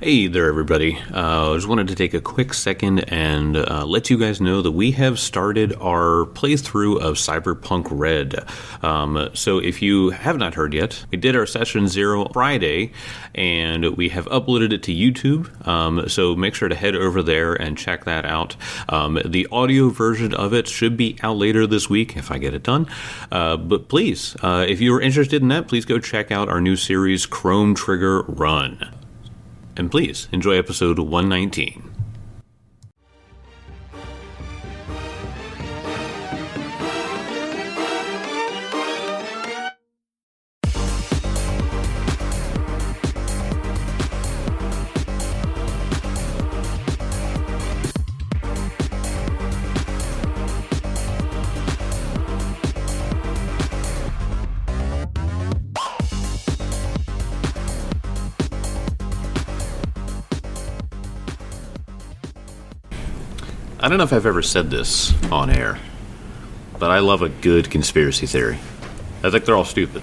Hey there, everybody. I just wanted to take a quick second and let you guys know that we have started our playthrough of Cyberpunk Red. So if you have not heard yet, we did our Session 0 Friday, and we have uploaded it to YouTube. So make sure to head over there and check that out. The audio version of it should be out later this week if I get it done. But please, if you are interested in that, please go check out our new series, Chrome Trigger Run. And please, enjoy episode 119. I don't know if I've ever said this on air, but I love a good conspiracy theory. I think they're all stupid,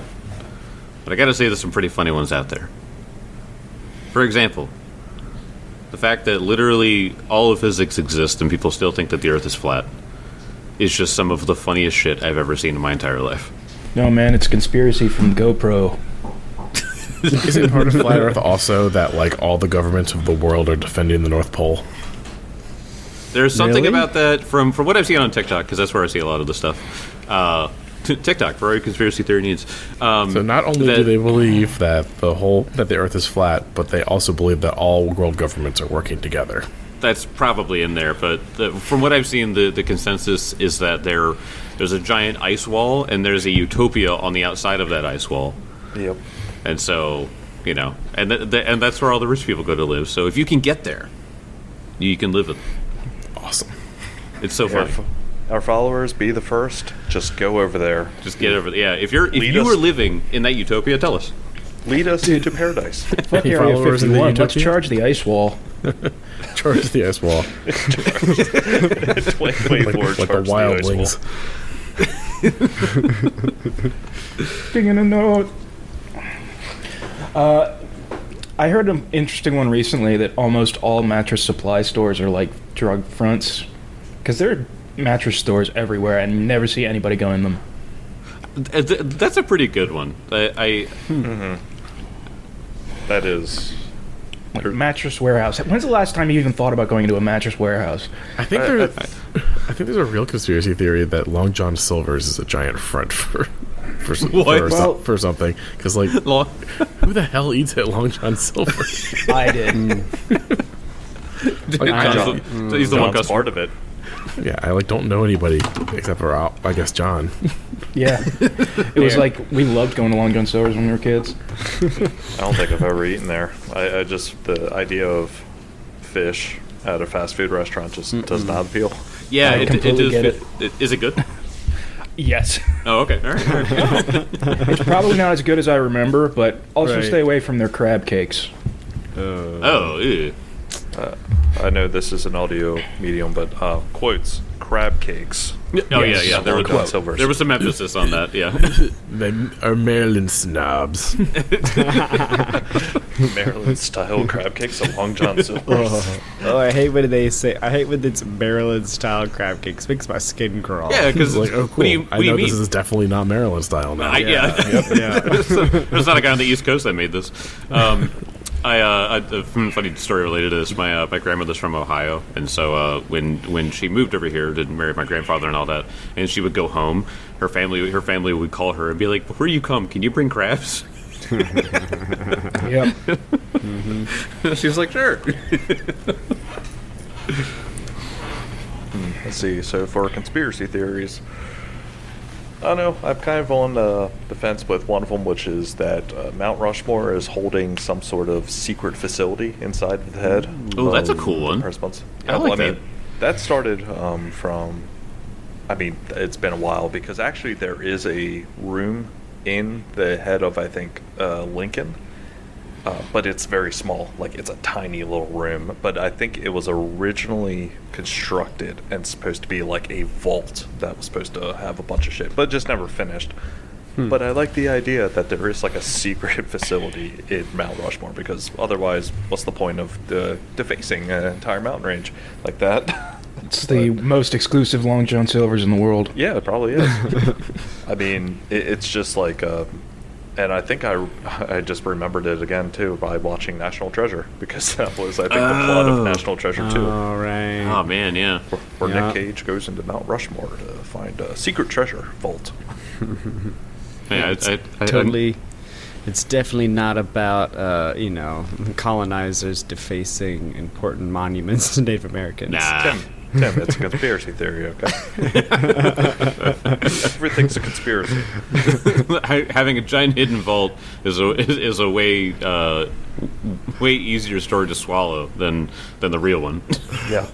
but I gotta say there's some pretty funny ones out there. For example, the fact that literally all of physics exists and people still think that the Earth is flat is just some of the funniest shit I've ever seen in my entire life. No, man, it's conspiracy from GoPro. Isn't part of Flat Earth also that, like, all the governments of the world are defending the North Pole? There's something about that from what I've seen on TikTok, because that's where I see a lot of the stuff. TikTok for all your conspiracy theory needs. So not only do they believe that the Earth is flat, but they also believe that all world governments are working together. That's probably in there, but from what I've seen, the consensus is that there's a giant ice wall, and there's a utopia on the outside of that ice wall. Yep. And so, and that's where all the rich people go to live. So if you can get there, you can live it. Awesome. It's so funny. Our followers, be the first. Just go over there. Just get over there. Yeah, if you were living in that utopia, tell us. Lead us to paradise. Fuck Area 51. Let's charge the ice wall. Charge the ice wall. 2024 like the wildlings. Singing a note. I heard an interesting one recently that almost all mattress supply stores are like drug fronts, because there are mattress stores everywhere and you never see anybody go in them. That's a pretty good one. Mm-hmm. That is like Mattress Warehouse. When's the last time you even thought about going into a Mattress Warehouse? I think there's a real conspiracy theory that Long John Silver's is a giant front for something, because like who the hell eats at Long John Silver? I did. He's the one customer. Part of it. Yeah, I don't know anybody except for I guess John. Yeah, it was like we loved going to Long John Silver's when we were kids. I don't think I've ever eaten there. I just the idea of fish at a fast food restaurant just does not appeal. Yeah, I completely get it. Is it good? Yes. Oh, okay. All right. It's probably not as good as I remember, but also stay away from their crab cakes. Ew. I know this is an audio medium, but quotes, crab cakes. Oh, yes. yeah. There was some emphasis on that, yeah. They are Maryland snobs. Maryland-style crab cakes at Long John Silver's. Oh, I hate when they say, I hate when it's Maryland-style crab cakes. Makes my skin crawl. Yeah, because, like, oh, cool. I know this is definitely not Maryland-style now. Yeah. There's not a guy on the East Coast that made this. A funny story related to this. My grandmother's from Ohio, and so when she moved over here to marry my grandfather and all that, and she would go home, her family would call her and be like, "Before you come, can you bring crabs?" Yep. Mm-hmm. She was like, "Sure." Let's see. So for conspiracy theories, I don't know. I'm kind of on the fence with one of them, which is that Mount Rushmore is holding some sort of secret facility inside of the head. Oh, that's a cool one. I like that. That started from. I mean, it's been a while because actually there is a room in the head of, I think, Lincoln, but it's very small. Like, it's a tiny little room. But I think it was originally constructed and supposed to be like a vault that was supposed to have a bunch of shit, but just never finished. But I like the idea that there is like a secret facility in Mount Rushmore, because otherwise, what's the point of defacing an entire mountain range like that? It's the most exclusive Long John Silver's in the world. Yeah, it probably is. I mean, it's just like, and I think I just remembered it again too by watching National Treasure, because that was, I think, the plot of National Treasure 2. All right. Oh man, yeah. Where Nick Cage goes into Mount Rushmore to find a secret treasure vault. Yeah, Totally. It's definitely not about, colonizers defacing important monuments to Native Americans. Nah. Tim, it's a conspiracy theory, okay? Everything's a conspiracy. Having a giant hidden vault is a way easier story to swallow than the real one. Yeah.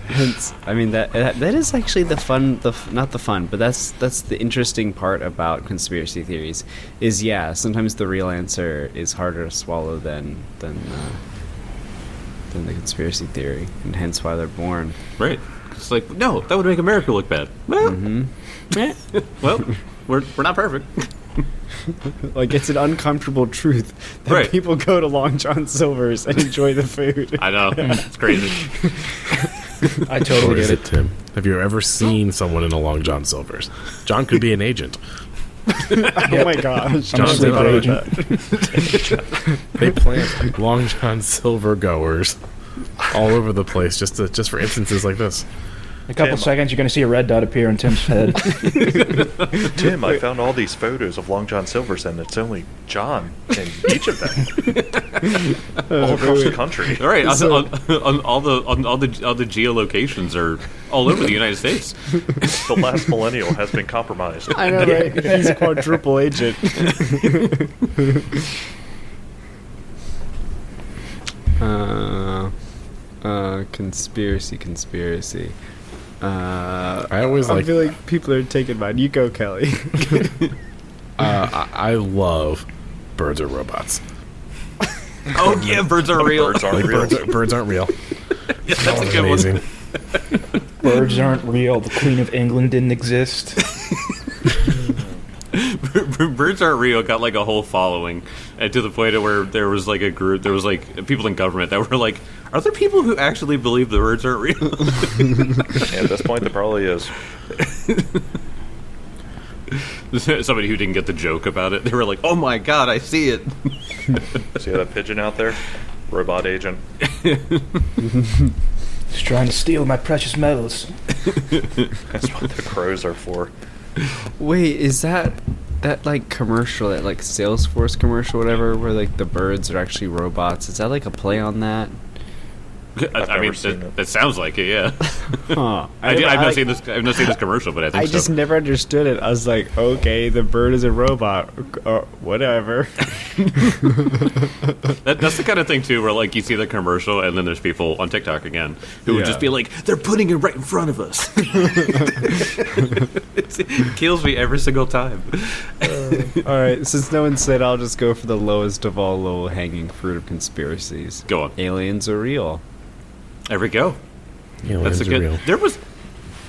Hence, I mean that is actually the fun, not the fun, but that's the interesting part about conspiracy theories. Is sometimes the real answer is harder to swallow than the conspiracy theory, and hence why they're born. Right. It's like, no, that would make America look bad. Well, well, we're not perfect. Like, it's an uncomfortable truth that Right. people go to Long John Silver's and enjoy the food. I know. It's crazy. I Or totally is get it, it. Tim? Have you ever seen someone in a Long John Silver's? John could be an agent. Oh my gosh. I'm a John's sleeper in agent. They plant Long John Silver goers all over the place just for instances like this. In a couple Tim. seconds, you're going to see a red dot appear on Tim's head. Tim, I found all these photos of Long John Silver's, and it's only John in each of them. All across the country. All right. On all the geolocations are all over the United States. The last millennial has been compromised. I know, right? He's a quadruple agent. Conspiracy. I always I feel like people are taking mine. You go, Kelly. I love birds are robots. Oh yeah, birds are real. Birds aren't real. Birds aren't real. Yeah, That that's a was good amazing. Birds aren't real. The Queen of England didn't exist. one. Birds aren't real got like a whole following, and to the point of where there was like a group, there was like people in government that were like, "Are there people who actually believe the birds aren't real?" Yeah, at this point, there probably is. Somebody who didn't get the joke about it, they were like, "Oh my god, I see it." See that pigeon out there? Robot agent. He's trying to steal my precious metals. That's what the crows are for. Wait, is that like commercial, that like Salesforce commercial, whatever, where like the birds are actually robots? Is that like a play on that? I mean, never seen it. that sounds like it. Yeah, Huh. I've not seen this. I've not seen this commercial, but I think I so. just never understood it. I was like, okay, the bird is a robot, whatever. That's the kind of thing too, where like you see the commercial, and then there's people on TikTok again who would just be like, "They're putting it right in front of us." It kills me every single time. All right, since no one said, I'll just go for the lowest of all low-hanging fruit of conspiracies. Go on. Aliens are real. There we go. Aliens That's a are good. real.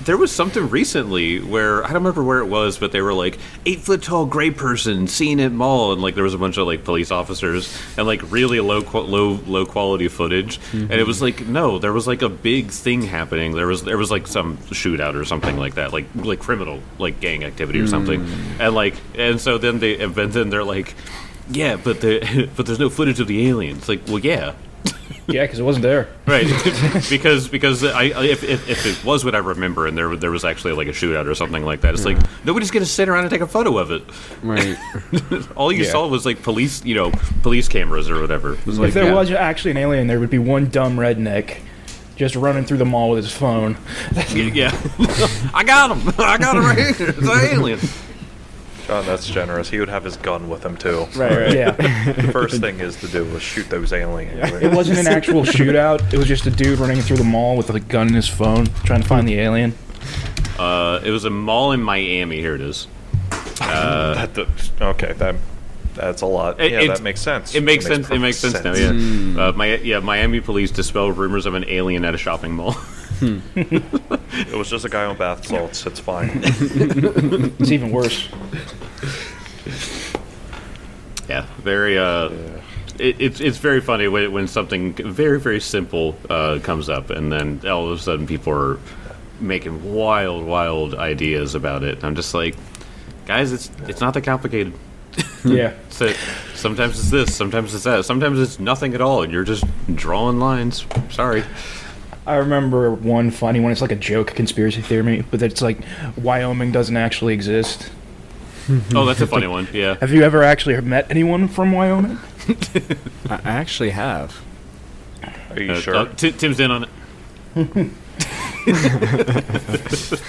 There was something recently where I don't remember where it was, but they were like 8-foot tall gray person seen at mall, and like there was a bunch of like police officers and like really low quality footage, and it was like no, there was like a big thing happening. There was like some shootout or something like that, like criminal like gang activity or something, and so then they're like, yeah, but there's no footage of the aliens. Like, well, yeah. Yeah, because it wasn't there. Right, because if it was what I remember, and there was actually like a shootout or something like that, it's like nobody's gonna sit around and take a photo of it. Right. All you saw was like police cameras or whatever. It was like, If there was actually an alien, there would be one dumb redneck just running through the mall with his phone. yeah, I got him right here. It's an alien. John, that's generous. He would have his gun with him, too. Right. Yeah. The first thing is to do was shoot those aliens. It wasn't an actual shootout. It was just a dude running through the mall with a gun in his phone, trying to find the alien. It was a mall in Miami. Here it is. Okay, that's a lot. That makes sense. It makes sense. It makes perfect sense now. Yeah. Miami police dispel rumors of an alien at a shopping mall. It was just a guy on bath salts. It's fine. It's even worse. Yeah, very. It's very funny when something very, very simple comes up, and then all of a sudden people are making wild ideas about it. I'm just like, guys, it's not that complicated. Yeah. So sometimes it's this, sometimes it's that, sometimes it's nothing at all, and you're just drawing lines. Sorry. I remember one funny one. It's like a joke conspiracy theory, but it's like Wyoming doesn't actually exist. Oh, that's a funny one. Yeah. Have you ever actually met anyone from Wyoming? I actually have. Are you sure? Tim's in on it.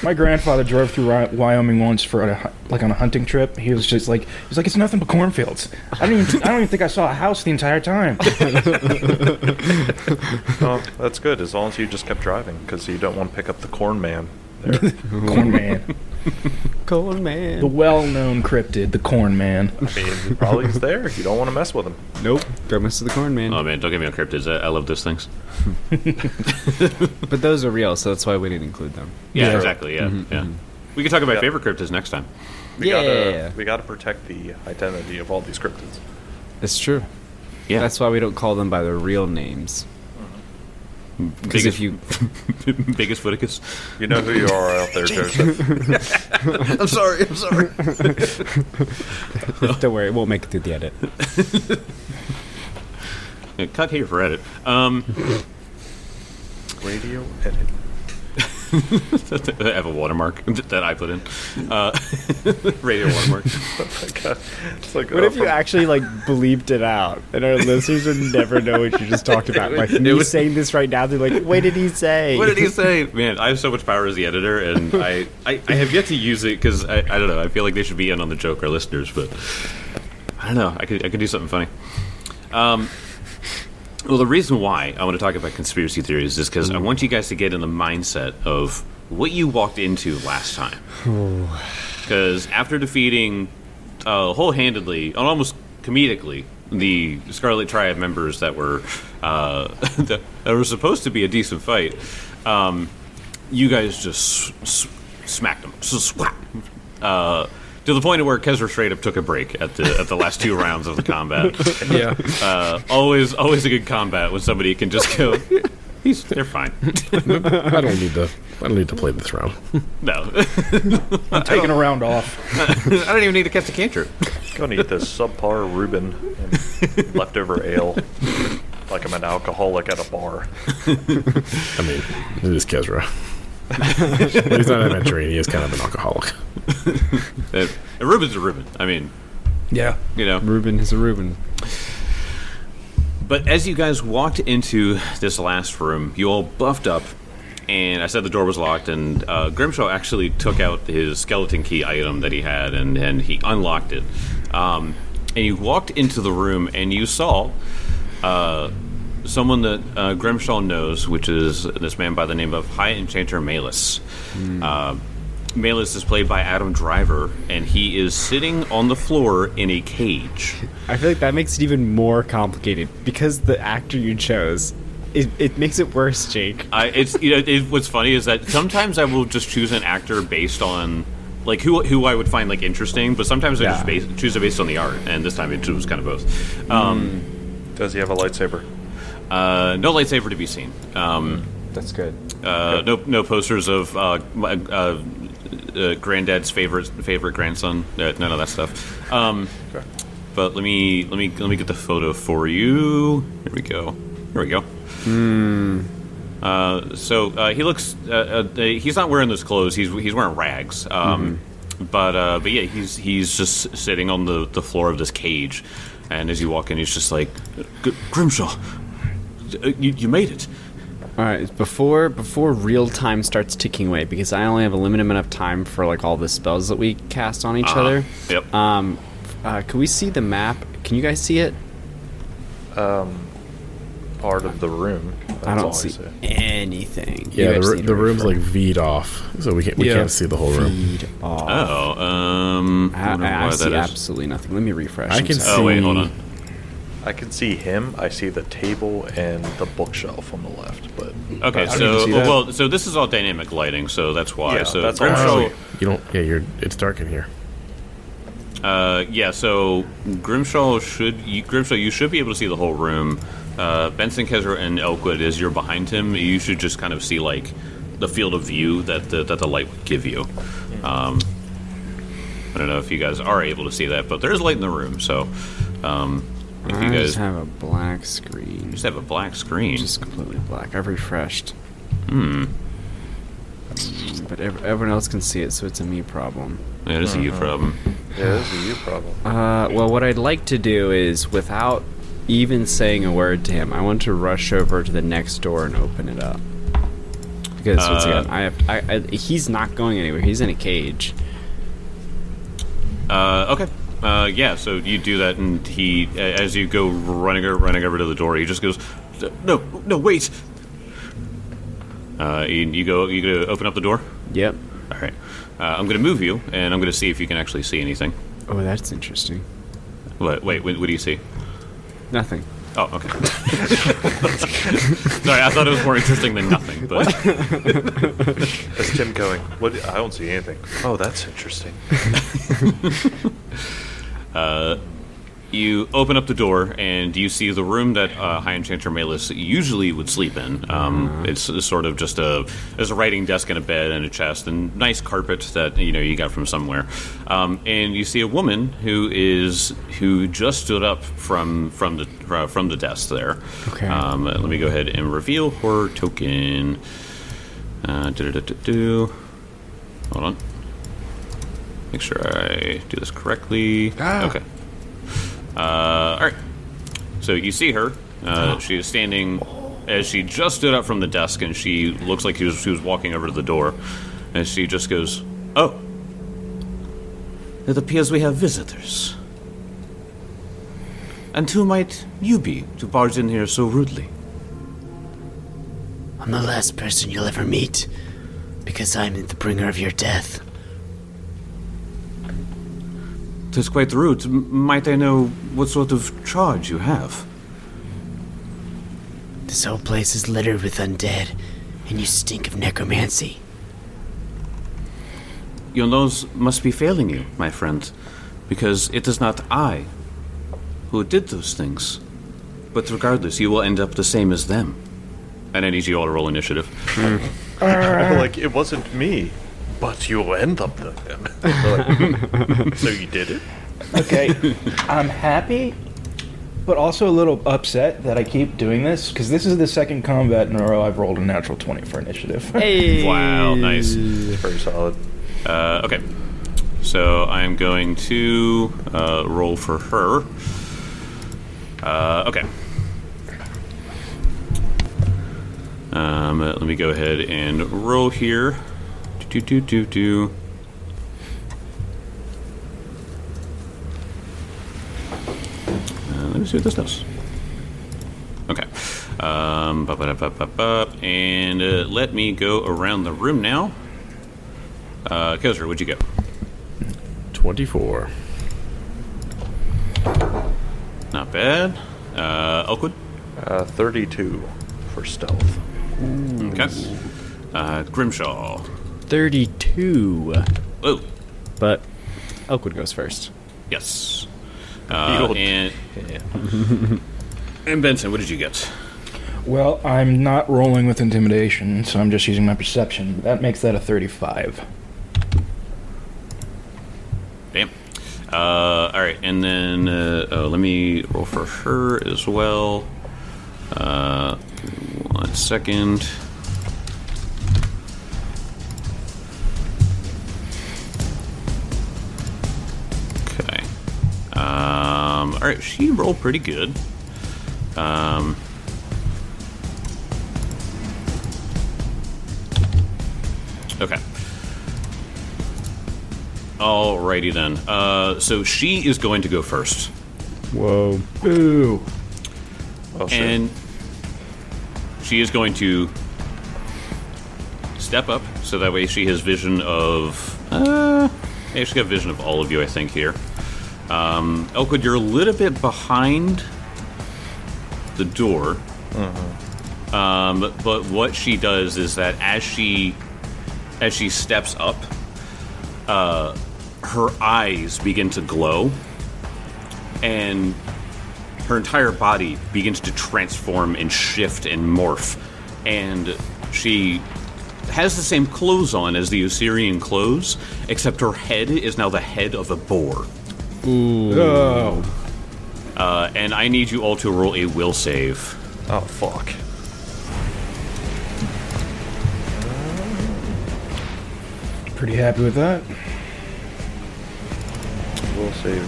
My grandfather drove through Wyoming once for on a hunting trip. He was like it's nothing but cornfields. I don't even think I saw a house the entire time. Oh, that's good, as long as you just kept driving, because you don't want to pick up the corn man there. Corn Man, Corn Man. the well-known cryptid, the Corn Man. I mean, he probably is there. You don't want to mess with him. Nope. Don't mess with the Corn Man. Oh man, don't get me on cryptids. I love those things. But those are real, so that's why we didn't include them. Yeah, Yeah. exactly. Yeah, yeah. We can talk about favorite cryptids next time. We gotta protect the identity of all these cryptids. It's true. Yeah, That's why we don't call them by their real names. Because if you... biggest Whitticus. You know who you are out there, Joseph. I'm sorry. Don't worry, we'll make it through the edit. Yeah, cut here for edit. Radio edit. I have a watermark that I put in. Radio watermark. Oh my God. It's like, What if you actually bleeped it out, and our listeners would never know what you just talked about? Like me saying this right now, they're like, "What did he say? What did he say?" Man, I have so much power as the editor, and I have yet to use it because I don't know. I feel like they should be in on the joke, our listeners, but I don't know. I could do something funny. Well, the reason why I want to talk about conspiracy theories is because I want you guys to get in the mindset of what you walked into last time. Because after defeating whole-handedly, and almost comedically, the Scarlet Triad members that were that were supposed to be a decent fight, you guys just smacked them. To the point where Kezra straight up took a break at the last two rounds of the combat. Yeah. Always a good combat when somebody can just go. They're fine. I don't need to play this round. No, I'm taking a round off. I don't even need to cast a cantrip. Gonna eat this subpar Reuben and leftover ale like I'm an alcoholic at a bar. I mean, it is Kezra. He's not an adventurer. He is kind of an alcoholic. Reuben's a Reuben. I mean, Yeah. you know. Reuben is a Reuben. But as you guys walked into this last room, you all buffed up, and I said the door was locked, and Grimshaw actually took out his skeleton key item that he had, and he unlocked it. And you walked into the room, and you saw someone that Grimshaw knows, which is this man by the name of High Enchanter Malus. Malus is played by Adam Driver, and he is sitting on the floor in a cage. I feel like that makes it even more complicated because the actor you chose. It makes it worse, Jake. What's funny is that sometimes I will just choose an actor based on like who I would find like interesting, but sometimes I just choose it based on the art, and this time it was kind of both. Does he have a lightsaber? No lightsaber to be seen. That's good. No posters of granddad's favorite grandson. None of that stuff. Okay. But let me get the photo for you. Here we go. So he looks. He's not wearing those clothes. He's wearing rags. But yeah, he's just sitting on the floor of this cage, and as you walk in, he's just like, Grimshaw, you made it. All right, before real time starts ticking away, because I only have a limited amount of time for like all the spells that we cast on each other. Yep. Can we see the map? Can you guys see it? Part of the room. That's I all don't see see. anything. Yeah, You guys need the to room's refresh. like V'd off, so we can't see the whole room. Feed off. I I see absolutely nothing. Let me refresh. I I'm can sorry. see. Oh wait, hold on. I can see him. I see the table and the bookshelf on the left, but Okay, I don't even see that. so this is all dynamic lighting, so that's why. Yeah, so that's Grimshaw, all I Oh, you don't. Yeah, it's dark in here. Yeah. So Grimshaw, you should be able to see the whole room. Benson, Kezra, and Elkwood, as you're behind him, you should just kind of see like the field of view that the light would give you. I don't know if you guys are able to see that, but there's light in the room. So if you guys just have a black screen, just have a black screen, just completely black. I've refreshed. But everyone else can see it, so it's a me problem. Yeah, it is a you problem. Yeah, this is a you problem. Well, what I'd like to do is, without even saying a word to him, I want to rush over to the next door and open it up. Because once again, he's not going anywhere. He's in a cage. Okay. Yeah. So you do that, and he, as you go running over to the door, he just goes, "No, wait." You go open up the door. Yep. All right. I'm going to move you, and I'm going to see if you can actually see anything. Oh, that's interesting. What? Wait. What do you see? Nothing. Oh, okay. Sorry, I thought it was more interesting than nothing. But That's Tim going, "What? I don't see anything." Oh, that's interesting. you open up the door, and you see the room that High Enchanter Malus usually would sleep in. It's sort of just there's a writing desk and a bed and a chest and nice carpet that you got from somewhere. And you see a woman who just stood up from the desk there. Okay. Let me go ahead and reveal her token. Hold on. Make sure I do this correctly. Okay. All right. So you see her. She is standing as she just stood up from the desk, and she looks like she was walking over to the door. And she just goes, "Oh, it appears we have visitors. And who might you be to barge in here so rudely?" "I'm the last person you'll ever meet, because I'm the bringer of your death." "'Tis quite rude. Might I know what sort of charge you have?" "This whole place is littered with undead, and you stink of necromancy." "Your nose must be failing you, my friend, because it is not I who did those things. But regardless, you will end up the same as them." And I need you all to roll initiative. Like, it wasn't me, but you'll end up the him. Like, so you did it? Okay, I'm happy, but also a little upset that I keep doing this, because this is the second combat in a row I've rolled a natural 20 for initiative. Hey. Wow, nice. Very solid. Okay, so I'm going to roll for her. Okay. Let me go ahead and roll here. Let me see what this does. Okay. And let me go around the room now. Kozra, what'd you get? 24. Not bad. Elkwood? 32 for stealth. Okay. Grimshaw. 32. Oh, But Elkwood goes first. yes. You'll- And Benson, what did you get? Well, I'm not rolling with intimidation, so I'm just using my perception. That makes that a 35. Damn. All right, and then let me roll for her as well. 1 second. Okay. All right, she rolled pretty good. Okay. Alrighty then. So she is going to go first. Whoa. Ooh. Oh, shit. And she is going to step up, so that way she has vision of... yeah, she's got vision of all of you, I think, here. Elkwood, you're a little bit behind the door. But what she does is that as she steps up, her eyes begin to glow, and her entire body begins to transform and shift and morph, and she has the same clothes on as the Osirian clothes, except her head is now the head of a boar. Ooh. Oh. And I need you all to roll a will save. Oh, fuck. Pretty happy with that. We'll see.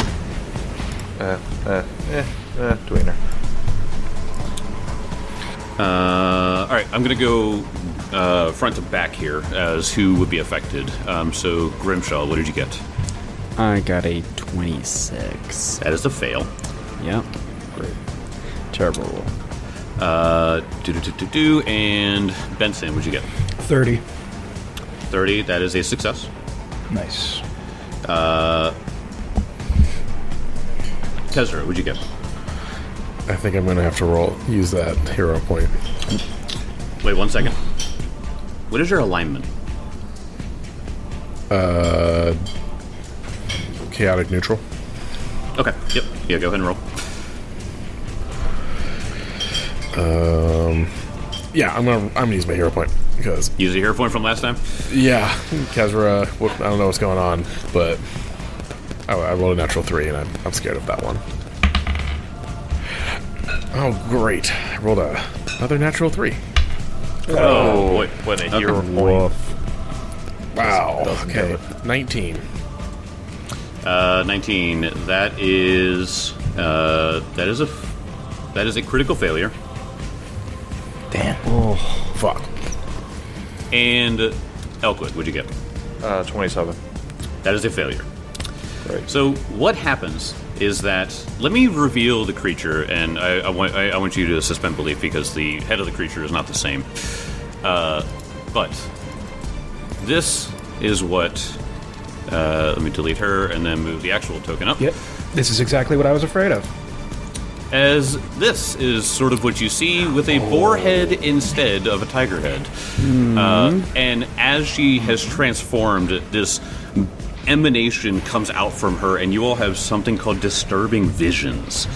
Tweener. Alright, I'm going to go front to back here as who would be affected. So, Grimshaw, what did you get? I got a 26. That is a fail. Yep. Great. Terrible roll. And Benson, what'd you get? 30. 30, that is a success. Nice. Tezra, what'd you get? I think I'm gonna have to use that hero point. Wait 1 second. What is your alignment? Chaotic neutral. Okay, yep. Yeah, go ahead and roll. Yeah, I'm gonna use my hero point because Use the hero point from last time? yeah, Kezra. I don't know what's going on, but I rolled a natural 3, and I'm scared of that one. Oh great! I rolled another natural 3. Oh, what a hero point. Wow. Doesn't Okay, do it. 19. 19. That is a critical failure. Damn. Oh fuck. And Elkwood, what'd you get? 27. That is a failure. Right. So what happens is that, let me reveal the creature, and I want you to suspend belief because the head of the creature is not the same. But this is what. Let me delete her and then move the actual token up. Yep. This is exactly what I was afraid of. As this is sort of what you see with a boar head instead of a tiger head. And as she has transformed, this emanation comes out from her, and you all have something called disturbing visions.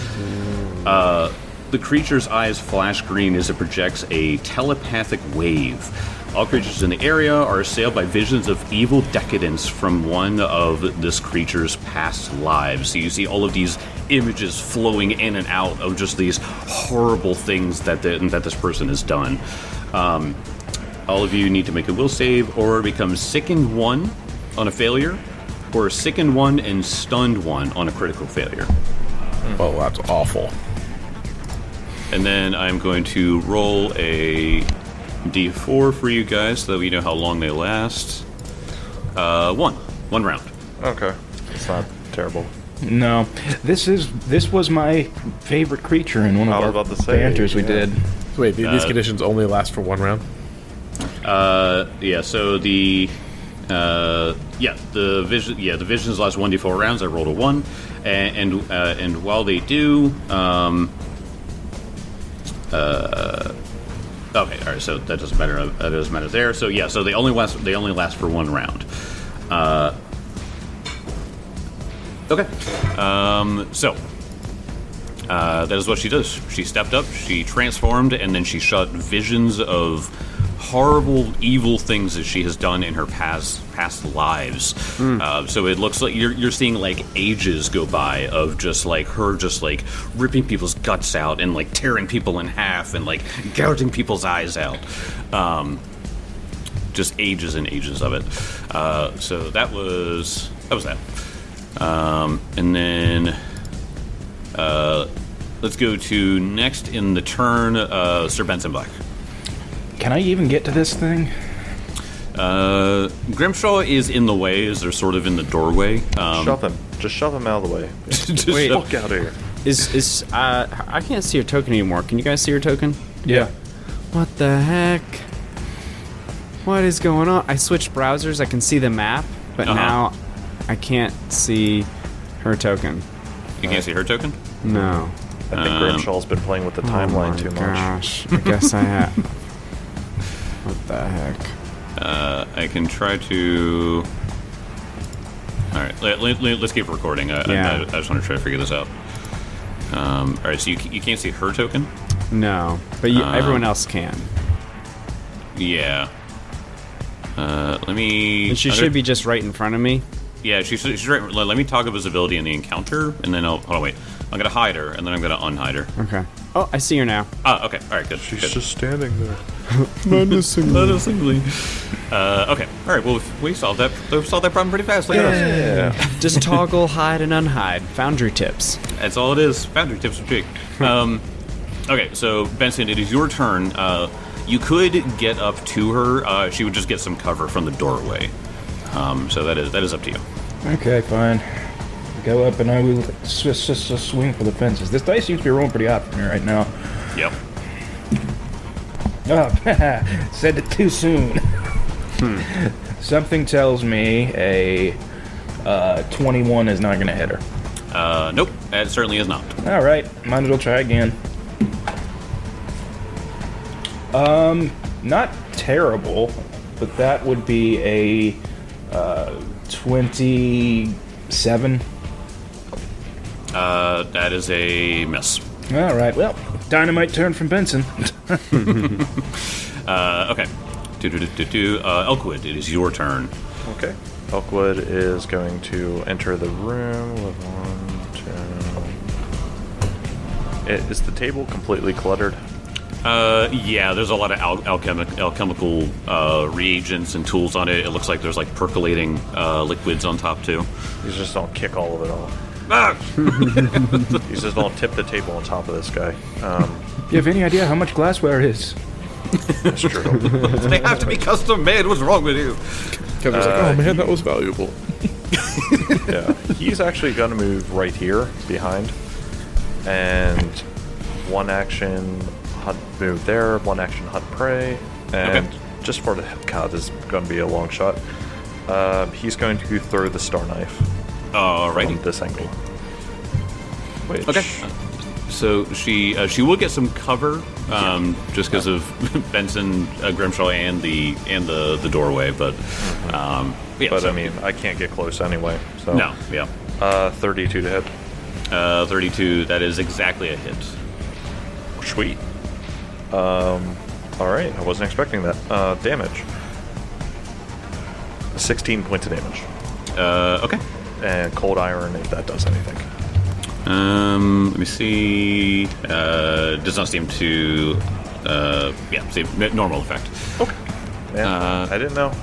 The creature's eyes flash green as it projects a telepathic wave. All creatures in the area are assailed by visions of evil decadence from one of this creature's past lives. So you see all of these images flowing in and out of just these horrible things that this person has done. All of you need to make a will save or become sickened 1 on a failure, or sickened 1 and stunned 1 on a critical failure. Oh, that's awful. And then I'm going to roll a D4 for you guys so that we know how long they last. 1 round. Okay. It's not terrible. No, this was my favorite creature in one of I was our about to say, banters we yeah. did. Wait, these conditions only last for 1 round? Yeah. So the visions last 1d4 rounds. I rolled a 1, and while they do, okay, all right. So that doesn't matter. That doesn't matter there. So yeah. So they only last for 1 round. Okay. So that is what she does. She stepped up, she transformed, and then she shot visions of horrible, evil things that she has done in her past lives. So it looks like you're seeing like ages go by of just like her just like ripping people's guts out and like tearing people in half and like gouging people's eyes out. Just ages and ages of it. So that was that. And then let's go to next in the turn, Sir Benson Black. Can I even get to this thing? Grimshaw is in the way, as they're sort of in the doorway. Shove him. Just shove him out of the way. Just Wait. Fuck out of here. I can't see your token anymore. Can you guys see your token? Yeah. What the heck? What is going on? I switched browsers. I can see the map, but now I can't see her token. You can't see her token? No. I think Grimshaw's been playing with the timeline too much. Gosh, I guess I have. What the heck? I can try to. All right, let's keep recording. I just want to try to figure this out. All right, so you can't see her token? No, but everyone else can. Yeah. Let me... And she should be just right in front of me. Yeah, she's right. Let me toggle visibility in the encounter, and then hold on, wait. I'm going to hide her, and then I'm going to unhide her. Okay. Oh, I see her now. Oh, okay. All right, good. She's good. just standing there. Menacingly. Okay. All right, well, we solved that problem pretty fast. Look at us. Yeah. Just toggle, hide, and unhide. Foundry tips. That's all it is. Foundry tips are big. Okay, so, Benson, it is your turn. You could get up to her. She would just get some cover from the doorway. So that is up to you. Okay, fine. Go up and I will swing for the fences. This dice seems to be rolling pretty hot for me right now. Yep. Oh, said it too soon. Something tells me a 21 is not going to hit her. Nope, that certainly is not. All right, might as well try again. Not terrible, but that would be a 27. That is a miss. All right, well, dynamite turn from Benson. Okay. Elkwood, it is your turn. Okay. Elkwood is going to enter the room with 1, 2. Is the table completely cluttered? Yeah, there's a lot of alchemical reagents and tools on it. It looks like there's like percolating liquids on top too. You just don't kick all of it off. Ah! You just don't tip the table on top of this guy. You have any idea how much glassware is? That's true. They have to be custom made. What's wrong with you? Kevin's like, oh man, that was valuable. Yeah, he's actually going to move right here behind, and one action hunt move there, one action hunt prey, and just for the God, this is going to be a long shot. He's going to throw the star knife. Alrighty. From this angle. Which, Okay. So she will get some cover, just because of Benson, Grimshaw, and the doorway, but yeah. But so, I mean, I can't get close anyway. So no, yeah. 32 to hit. 32. That is exactly a hit. Sweet. All right. I wasn't expecting that. Damage. 16 points of damage. Okay. And cold iron, if that does anything. Let me see. Does not seem to. See, normal effect. Okay. Yeah, I didn't know.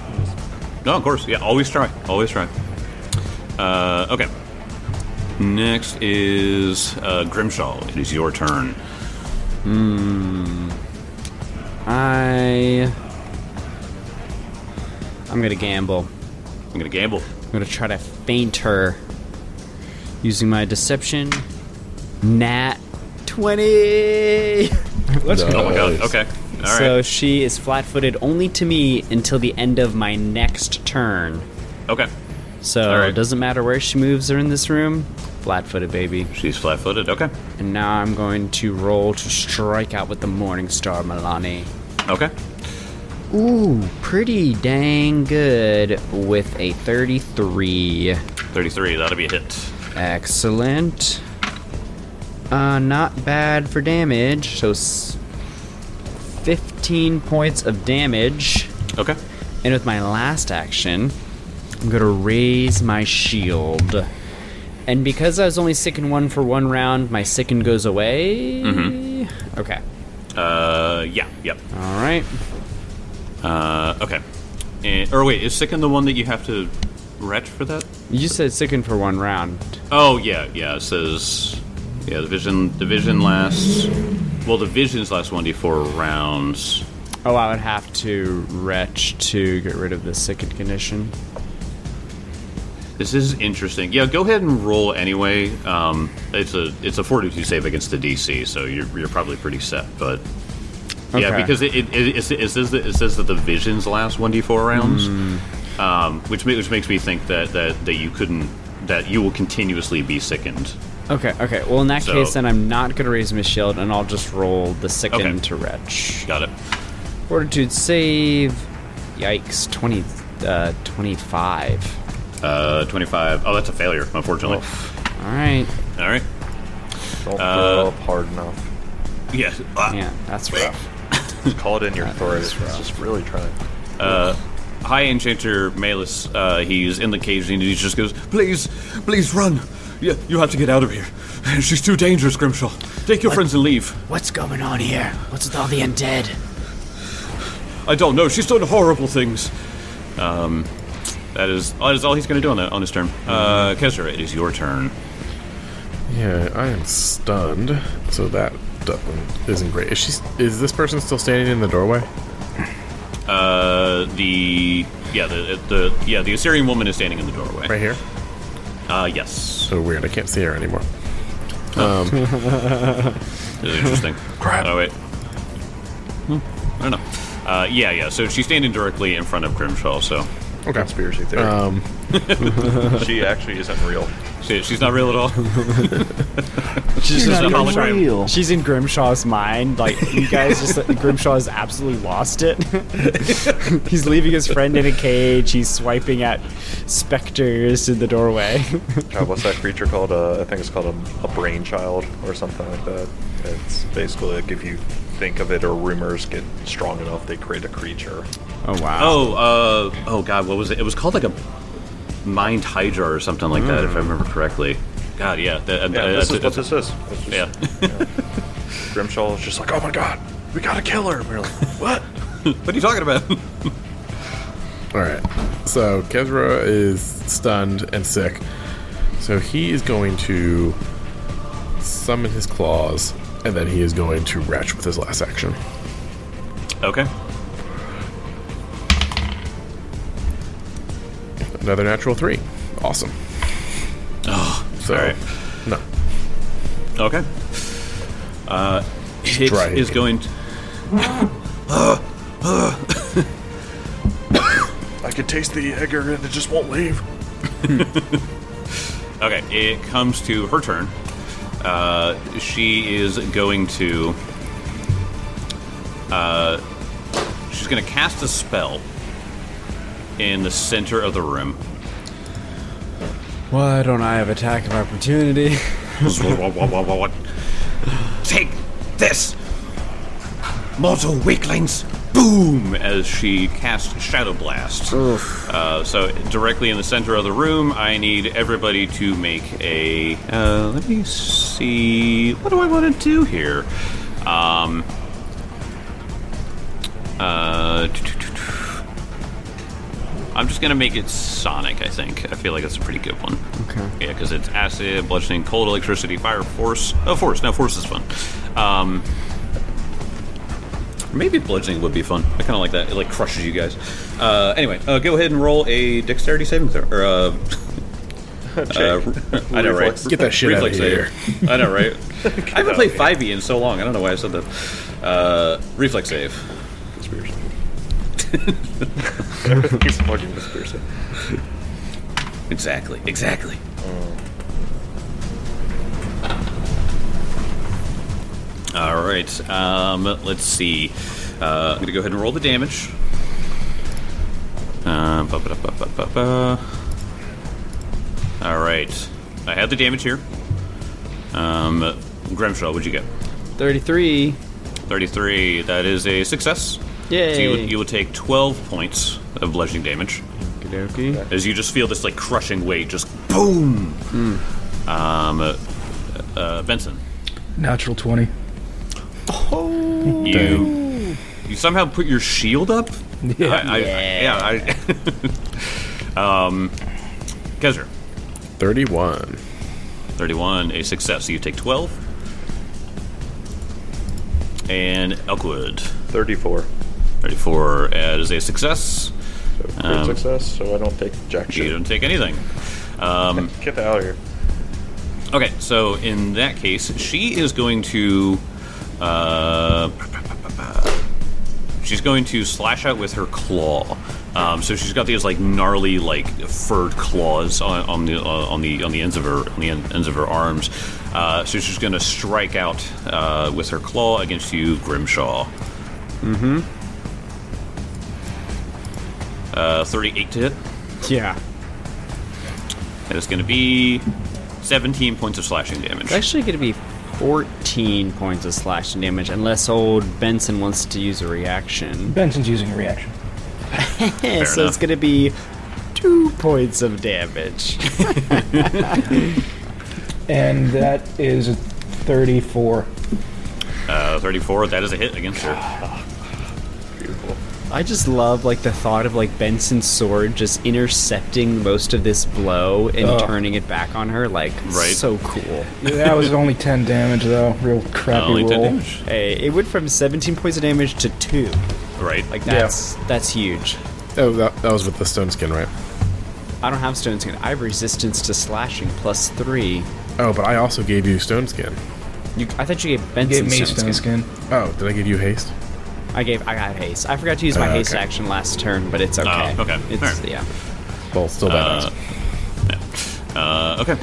No, of course. Yeah, always try. Always try. Okay. Next is Grimshaw. It is your turn. I'm gonna gamble. I'm gonna gamble. I'm gonna try to feint her using my deception. Nat 20. Let's go. Oh my god. Okay. All right. So she is flat-footed only to me until the end of my next turn. Okay. So All right. it doesn't matter where she moves or in this room. Flat-footed, baby. She's flat-footed. Okay. And now I'm going to roll to strike out with the Morning Star, Milani. Okay. Ooh, pretty dang good with a 33. 33. That'll be a hit. Excellent. Not bad for damage. So 15 points of damage. Okay. And with my last action, I'm going to raise my shield. And because I was only sicken one for one round, my sicken goes away. Mm-hmm. Okay. Yeah. Yep. All right. Okay. Or wait, is Sicken the one that you have to retch for that? You just said sicken for one round. Oh, yeah. It says... Yeah, the vision lasts... Well, the visions last 1d4 rounds. Oh, I would have to retch to get rid of the sicken condition. This is interesting. Yeah, go ahead and roll anyway. It's a 42 save against the DC, so you're probably pretty set. But yeah, Okay. because it says that the visions last 1d4 rounds, which makes me think that you will continuously be sickened. Okay. Well, in that So- case, then I'm not going to raise my shield, and I'll just roll the sicken Okay. to retch. Got it. Fortitude save. Yikes. 25. 25. Oh, that's a failure, unfortunately. All right. All right. Don't blow up hard enough. Yeah. Yeah, that's rough. Just call it in your throat. It's just really trying. High Enchanter Malus, he's in the cage and he just goes, please run. Yeah, you have to get out of here. She's too dangerous, Grimshaw. Take your friends and leave. What's going on here? What's with all the undead? I don't know. She's done horrible things. That is all he's going to do on his turn. Kesra, it is your turn. Yeah, I am stunned, so that isn't great. Is this person still standing in the doorway? The Assyrian woman is standing in the doorway. Right here? Yes. So weird, I can't see her anymore. Interesting. Crap. Oh, wait. I don't know. Yeah, so she's standing directly in front of Grimshaw, so... Okay. Conspiracy theory. She actually isn't real. She's not real at all? She's You're just not a even hologram. real. She's in Grimshaw's mind. Like, you guys Grimshaw has absolutely lost it. He's leaving his friend in a cage. He's swiping at specters in the doorway. God, what's that creature called? I think it's called a brainchild or something like that. It's basically like if you think of it or rumors get strong enough, they create a creature. Oh, wow. Oh God, what was it? It was called like a Mind Hydra or something like that, if I remember correctly. God, yeah. This is what this is. It's just, Yeah. Grimshaw is just like, oh my god, we gotta kill her. And we're like, what? What are you talking about? Alright, so Kezra is stunned and sick. So he is going to summon his claws, and then he is going to retch with his last action. Okay. Another natural 3. Awesome. Oh, So, all right. no. Okay. Hit Try is it. going to... I can taste the egger and it just won't leave. Okay, it comes to her turn. She is going to... she's going to cast a spell in the center of the room. Why don't I have attack of opportunity? Take this, mortal weaklings! Boom! As she casts Shadow Blast. So directly in the center of the room, I need everybody to make a. Let me see. What do I want to do here? I'm just gonna make it Sonic, I think. I feel like that's a pretty good one. Okay. Yeah, because it's acid, bludgeoning, cold, electricity, fire, force. Oh, force. No, force is fun. Maybe bludgeoning would be fun. I kind of like that. It like crushes you guys. Anyway, go ahead and roll a dexterity saving throw. Or I know, right? Get that shit out of here. Save. I know, right? I haven't played 5e in so long. I don't know why I said that. Reflex save. Conspiracy. He's a fucking conspiracy. Exactly. All right. Let's see. I'm gonna go ahead and roll the damage. All right. I have the damage here. Grimshaw, what'd you get? 33. 33. That is a success. Yay. So you will take 12 points of bludgeoning damage. Okey-dokey. As you just feel this like crushing weight, just boom. Benson, Natural 20. you somehow put your shield up. Yeah. Kezra, 31. 31, a success. So you take 12. And Elkwood, 34. 34, as a success. So crit success, so I don't take jack You shit. don't take anything. Get the out of here. Okay, so in that case, she is going to... she's going to slash out with her claw. So she's got these like gnarly, like furred claws on the ends of her arms. So she's going to strike out with her claw against you, Grimshaw. 38 to hit. Yeah. That is going to be 17 points of slashing damage. It's actually going to be 14 points of slashing damage, unless old Benson wants to use a reaction. Benson's using a reaction. So enough. it's going to be 2 points of damage. And that is a 34. 34, that is a hit against her. Beautiful. I just love like the thought of like Benson's sword just intercepting most of this blow and turning it back on her. Like, Right. so cool. Yeah, that was only 10 damage, though. Real crappy Only 10 roll. damage. Hey, it went from 17 points of damage to 2. Right. Like that's huge. Oh, that was with the stone skin, right? I don't have stone skin. I have resistance to slashing plus 3. Oh, but I also gave you stone skin. I thought you gave Gave Benson me stone skin. Oh, did I give you haste? I got haste. I forgot to use my haste okay. action last turn, but it's okay. okay. It's Alright. yeah. Well, still badass. Okay.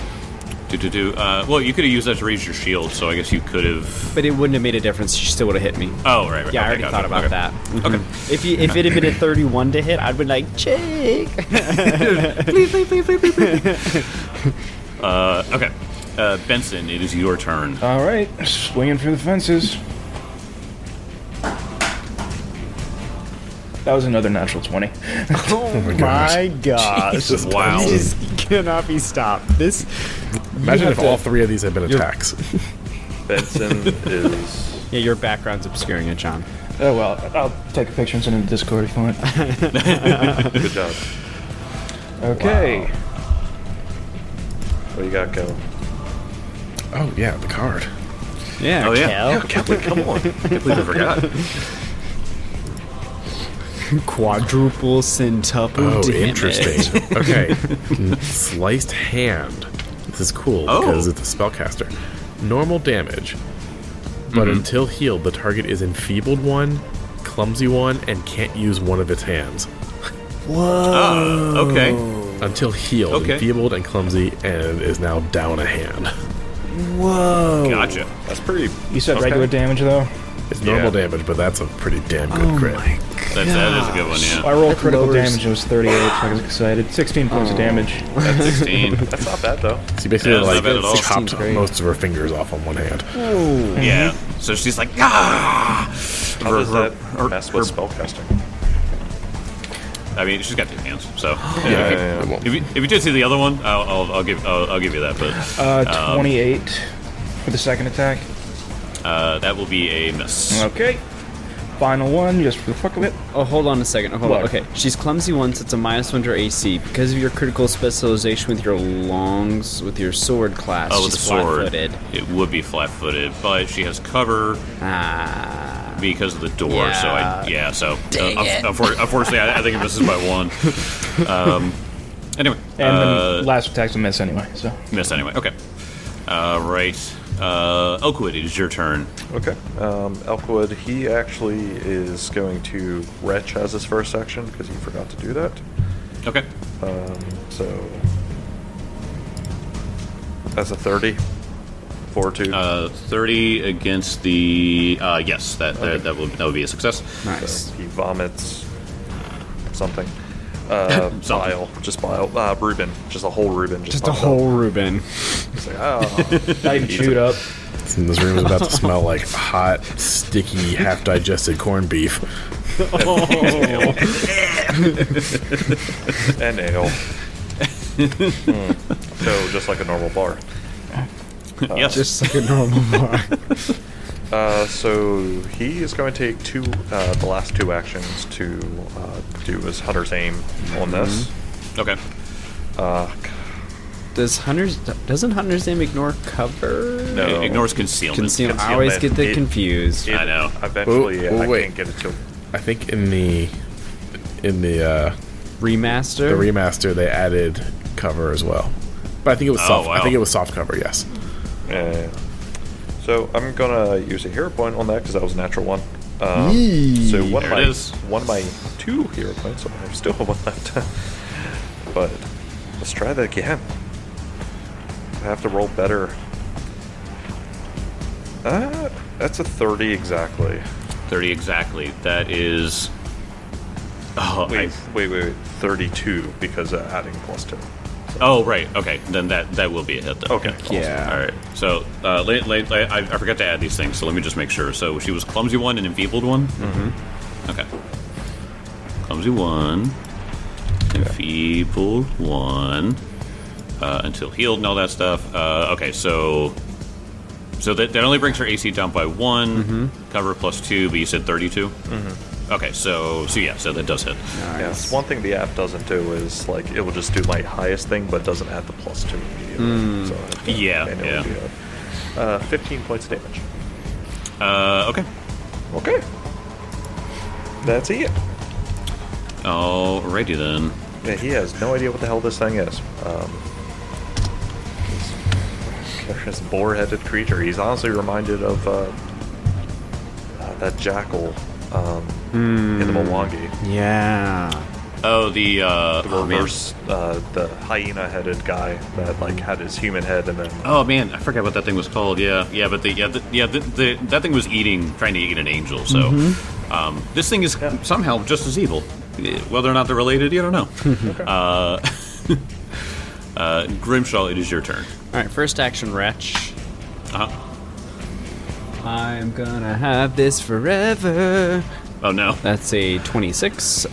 Well, you could have used that to raise your shield, so I guess you could have... But it wouldn't have made a difference. She still would have hit me. Oh, right. Yeah, I okay, already thought about okay. that. Okay. Mhm. If it had been a 31 to hit, I'd been like, Jake. Okay. Benson, it is your turn. All right, swinging for the fences. That was another natural 20. Oh my gosh! Jesus Wow. You just cannot be stopped. This. Imagine you if have to- all 3 of these had been attacks. Benson is. Yeah, your background's obscuring it, John. Oh, well, I'll take a picture and send it to Discord if you want. Good job. Okay. What do you got, Kevin? Oh, yeah, the card. Yeah. Oh, yeah. Kel. Come on. I can't believe I forgot. Quadruple centuple Oh, damage. interesting. Okay. Sliced hand. This is cool because it's a spellcaster. Normal damage. But until healed, the target is enfeebled 1, clumsy 1, and can't use one of its hands. Okay. Until healed, Okay. enfeebled and clumsy, and is now down a hand. Whoa. Gotcha. That's pretty. You said regular damage, though? It's normal Yeah. damage, but that's a pretty damn good crit. That is a good one, yeah. I rolled critical lowers- damage. It was 38, so I was excited. 16 points of damage. That's 16. That's not bad though. So you basically Yeah, it's like not bad at all. chopped 16's great. most of her fingers off on one hand. Yeah. So she's like, ah! How does that her- mess with her- spellcasting? I mean, she's got 2 hands, so Yeah, it won't. if you did see the other one, I'll give you that. But 28 for the second attack. that will be a miss. Okay. Final one, just for the fuck of it. Oh, hold on a second. Hold on. What? Okay, she's clumsy once. It's a -1 to her AC because of your critical specialization with with your sword class. Oh, she's with the sword, flat-footed. it would be flat-footed, but she has cover because of the door. Yeah. So unfortunately, I think it misses by 1. Anyway, And the last attack's a miss anyway, so. miss anyway. Okay. Right. Oakwood, it is your turn. Okay. Elkwood, he actually is going to retch as his first action because he forgot to do that. Okay. So that's a 30. Fortitude. 30 against the yes, that would be a success. Nice. So he vomits something. Bile, just bile. Reuben, just a whole Reuben. Just a popped whole Reuben. up. It's like, oh. Not even chewed up. And this room is about to smell like hot, sticky, half-digested corned beef. And ale. So just like a normal bar. Yes. Just like a normal bar. So he is going to take the last 2 actions to do his Hunter's Aim on this. Okay. Doesn't Hunter's Aim ignore cover? No. It ignors concealment. I always get that It- confused. I know. Eventually, Oh, I wait. can't get it to. I think in the Remaster? remaster they added cover as well, but I think it was soft. wow. I think it was soft cover. Yes. So I'm gonna use a hero point on that because that was a natural 1. So one There of it is. my 2 hero points. So I still have 1 left. But let's try that again. I have to roll better. That's a 30 exactly. 30 exactly. That is. Oh, Wait. 32 because adding +2. So Oh, right. Okay, then that will be a hit. Then. Okay. Awesome. Yeah. All right. So I forgot to add these things, so let me just make sure. So she was clumsy 1 and enfeebled 1. Mm-hmm. Okay. Clumsy 1, enfeebled 1, until healed and all that stuff. Okay, so that only brings her AC down by 1, cover plus 2, but you said 32. Okay, so that does hit. Yes. One thing the app doesn't do is like it will just do my highest thing, but doesn't add the plus 2 immediately. So I have to manually do it. 15 points of damage. Okay. Okay. That's it. Alrighty then. Yeah, he has no idea what the hell this thing is. This boar-headed creature. He's honestly reminded of that jackal in the Mwangi. Yeah. Oh, the reverse, the hyena-headed guy that like had his human head and then. Oh man, I forgot what that thing was called. But that thing was trying to eat an angel. So this thing is somehow just as evil. Whether or not they're related, you don't know. Grimshaw, it is your turn. All right, first action, wretch. I'm gonna have this forever. Oh no. That's a 26.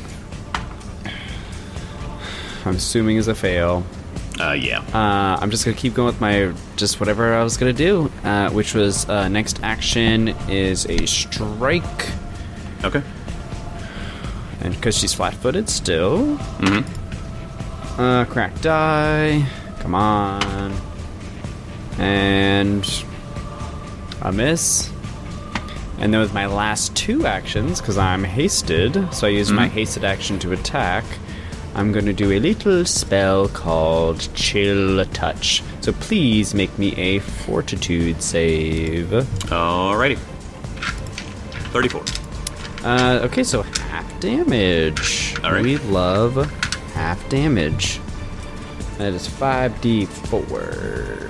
I'm assuming is a fail. Yeah. I'm just gonna keep going with my just whatever I was gonna do, which was next action is a strike. Okay. And because she's flat-footed still. Crack die. Come on. And a miss. And then with my last 2 actions, because I'm hasted, so I use my hasted action to attack, I'm going to do a little spell called Chill Touch. So please make me a Fortitude save. Alrighty. 34. Okay, so half damage. All right. We love half damage. That is 5d4.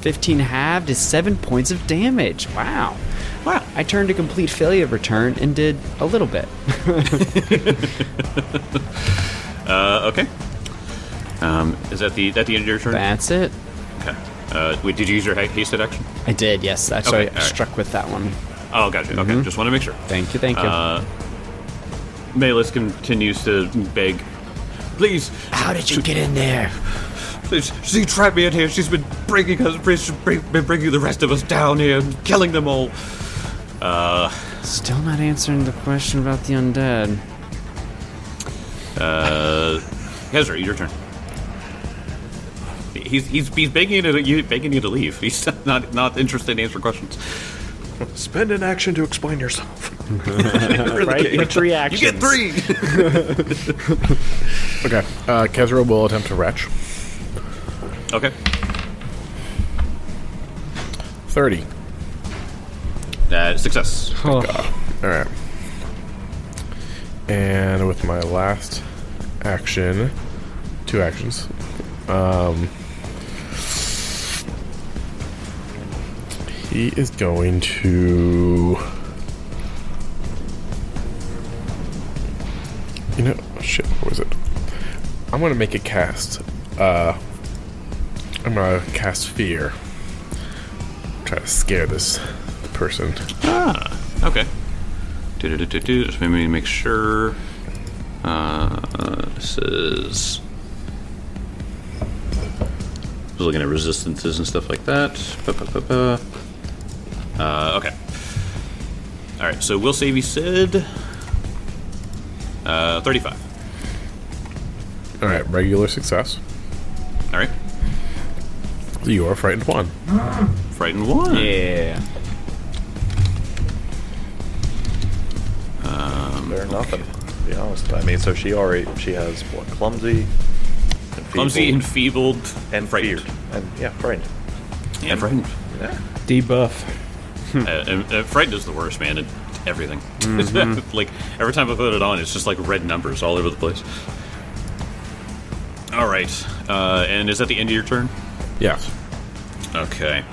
$15 halved is 7 points of damage. Wow. I turned a complete failure of return and did a little bit. Okay. Is that the end of your turn? That's it. Okay. Wait, did you use your hasted action? I did, yes. That's why I struck with that one. Oh, gotcha. Okay, just want to make sure. Thank you. Melis continues to beg. Please. How did you get in there? Please, she trapped me in here. She's been bringing the rest of us down here and killing them all. Still not answering the question about the undead. Hezra, your turn. He's begging you to leave. He's not interested in answering questions. Spend an action to explain yourself. Right? You get 3 actions. You get 3. Okay. Kezra will attempt to retch. Okay. 30. Success. All right. And with my last action, 2 actions, he is going to... shit, what was it? I'm going to make a cast. I'm going to cast Fear. Try to scare this person. Okay. Just let me make sure. This is... I was looking at resistances and stuff like that. Okay. Alright, so will save you Sid. 35. Alright, regular success. Alright. You are frightened 1. Frightened 1. Yeah. They're nothing, to be honest. I mean, so she has what? Clumsy, enfeebled, and frightened. feared, and frightened. And frightened. Yeah. Debuff. And frightened is the worst, man. Everything. Like every time I put it on, it's just like red numbers all over the place. All right, and is that the end of your turn? Yeah. Okay.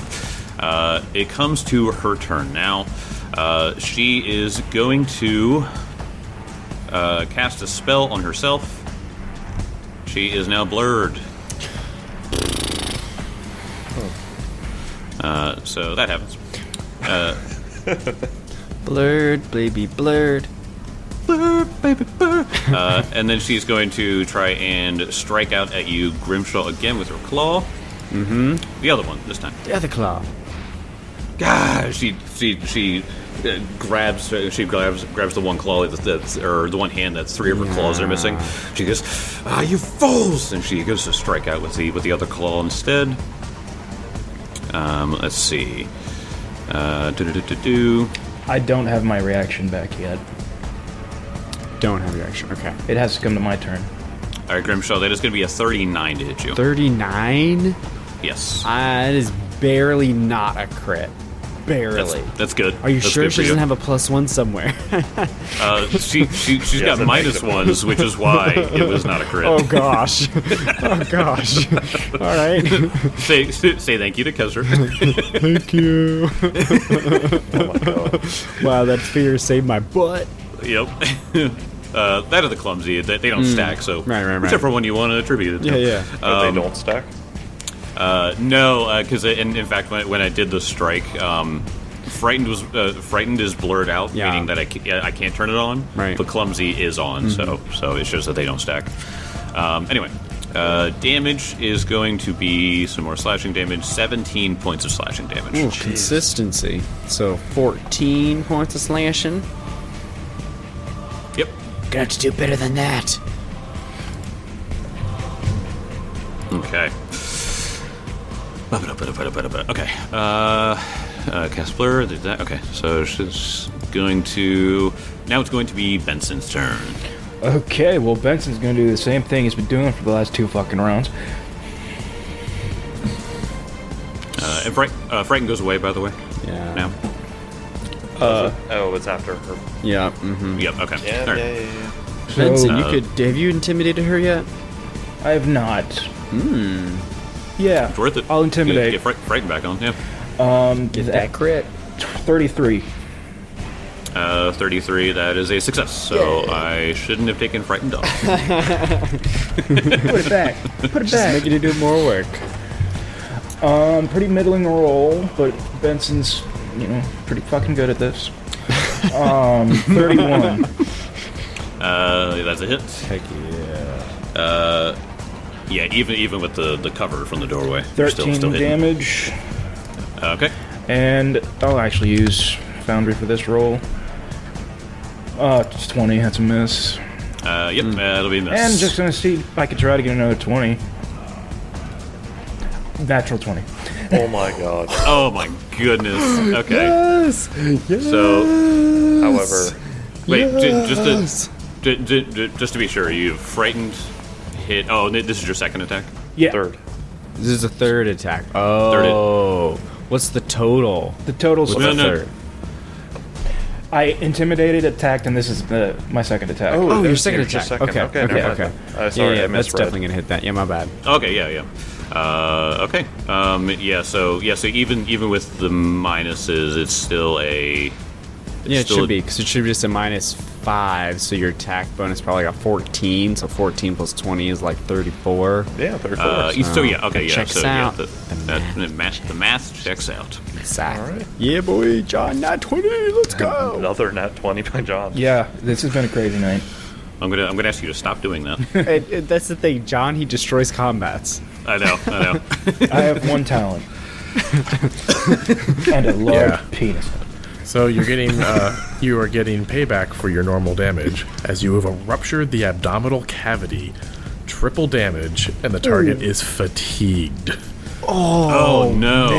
It comes to her turn now. She is going to cast a spell on herself. She is now blurred. So that happens. Blurred, baby, blurred. Blurred, baby, blurred. And then she's going to try and strike out at you, Grimshaw, again with her claw. Mm-hmm. The other one this time. The other claw. God, she grabs the one claw that's or the one hand that's three of her claws are missing. She goes, you fools! And she goes to strike out with the other claw instead. Let's see. I don't have my reaction back yet. Don't have your action. Okay. It has to come to my turn. All right, Grimshaw, that is going to be a 39 to hit you. 39? Yes. That is barely not a crit. Barely. That's good. Are you That's sure good she for you. doesn't have a +1 somewhere? She's got -1s, which is why it was not a crit. Oh gosh. Oh gosh. All right. Say thank you to Kezra. Thank you. Oh my god. Wow, that fear saved my butt. Yep. That are the clumsy. They don't stack, so Right. whichever for one you want to attribute it to. Yeah. But they don't stack? No, because in fact, when I did the strike, frightened is blurred out, Yeah. meaning that I can't turn it on. Right. But clumsy is on, so it shows that they don't stack. Anyway, damage is going to be some more slashing damage. 17 points of slashing damage. Ooh, consistency. So 14 points of slashing. Yep. Gonna have to do better than that. Okay. Okay. Cast Blur. Did that. Okay. So she's going to. Now it's going to be Benson's turn. Okay, well, Benson's gonna do the same thing he's been doing for the last 2 fucking rounds. And Frighten goes away, by the way. Yeah. Now. It's after her. Yeah. Yep. Okay. Yeah, All right. yeah. Benson, So- have you intimidated her yet? I have not. Yeah, It's worth it. I'll intimidate. Get Frighten back on. Yeah. Get that crit. 33. 33. That is a success. So I shouldn't have taken Frightened off. Put it back. Put it back. Making you do more work. Pretty middling roll, but Benson's, pretty fucking good at this. 31. That's a hit. Heck yeah. Yeah, even with the cover from the doorway, you're 13 still hitting. damage. Okay. And I'll actually use Foundry for this roll. It's 20. That's a miss. Yep. That'll be a miss. And just gonna see if I can try to get another 20. Natural 20. Oh my god. Oh my goodness. Okay. Yes. So, However, wait, just to be sure, you Frightened hit. Oh, this is your second attack. Yeah. third. This is a third attack. Oh. What's the total? The total's No, no. Third. I intimidated, attacked, and this is my second attack. Oh, your there's second your attack. second. Okay. Okay, Okay. never Okay. mind. Sorry, yeah, I that's misread. definitely gonna hit that. Yeah, my bad. Okay. Yeah. Okay. So even with the minuses, it's still a. Yeah, it should be because it should be just a -5. So your attack bonus probably got 14. So 14 plus 20 is like 34. Yeah, 34. So yeah. Okay. That Yeah. checks So yeah, out. the math checks out. Exactly. All right. Yeah, boy, John, not 20. Let's go. Another nat 20 by John. Yeah, this has been a crazy night. I'm gonna ask you to stop doing that. That's the thing, John. He destroys combats. I know. I have one talent. And a large penis. So you're getting you are getting payback for your normal damage as you have ruptured the abdominal cavity, triple damage, and the target is fatigued. Oh no.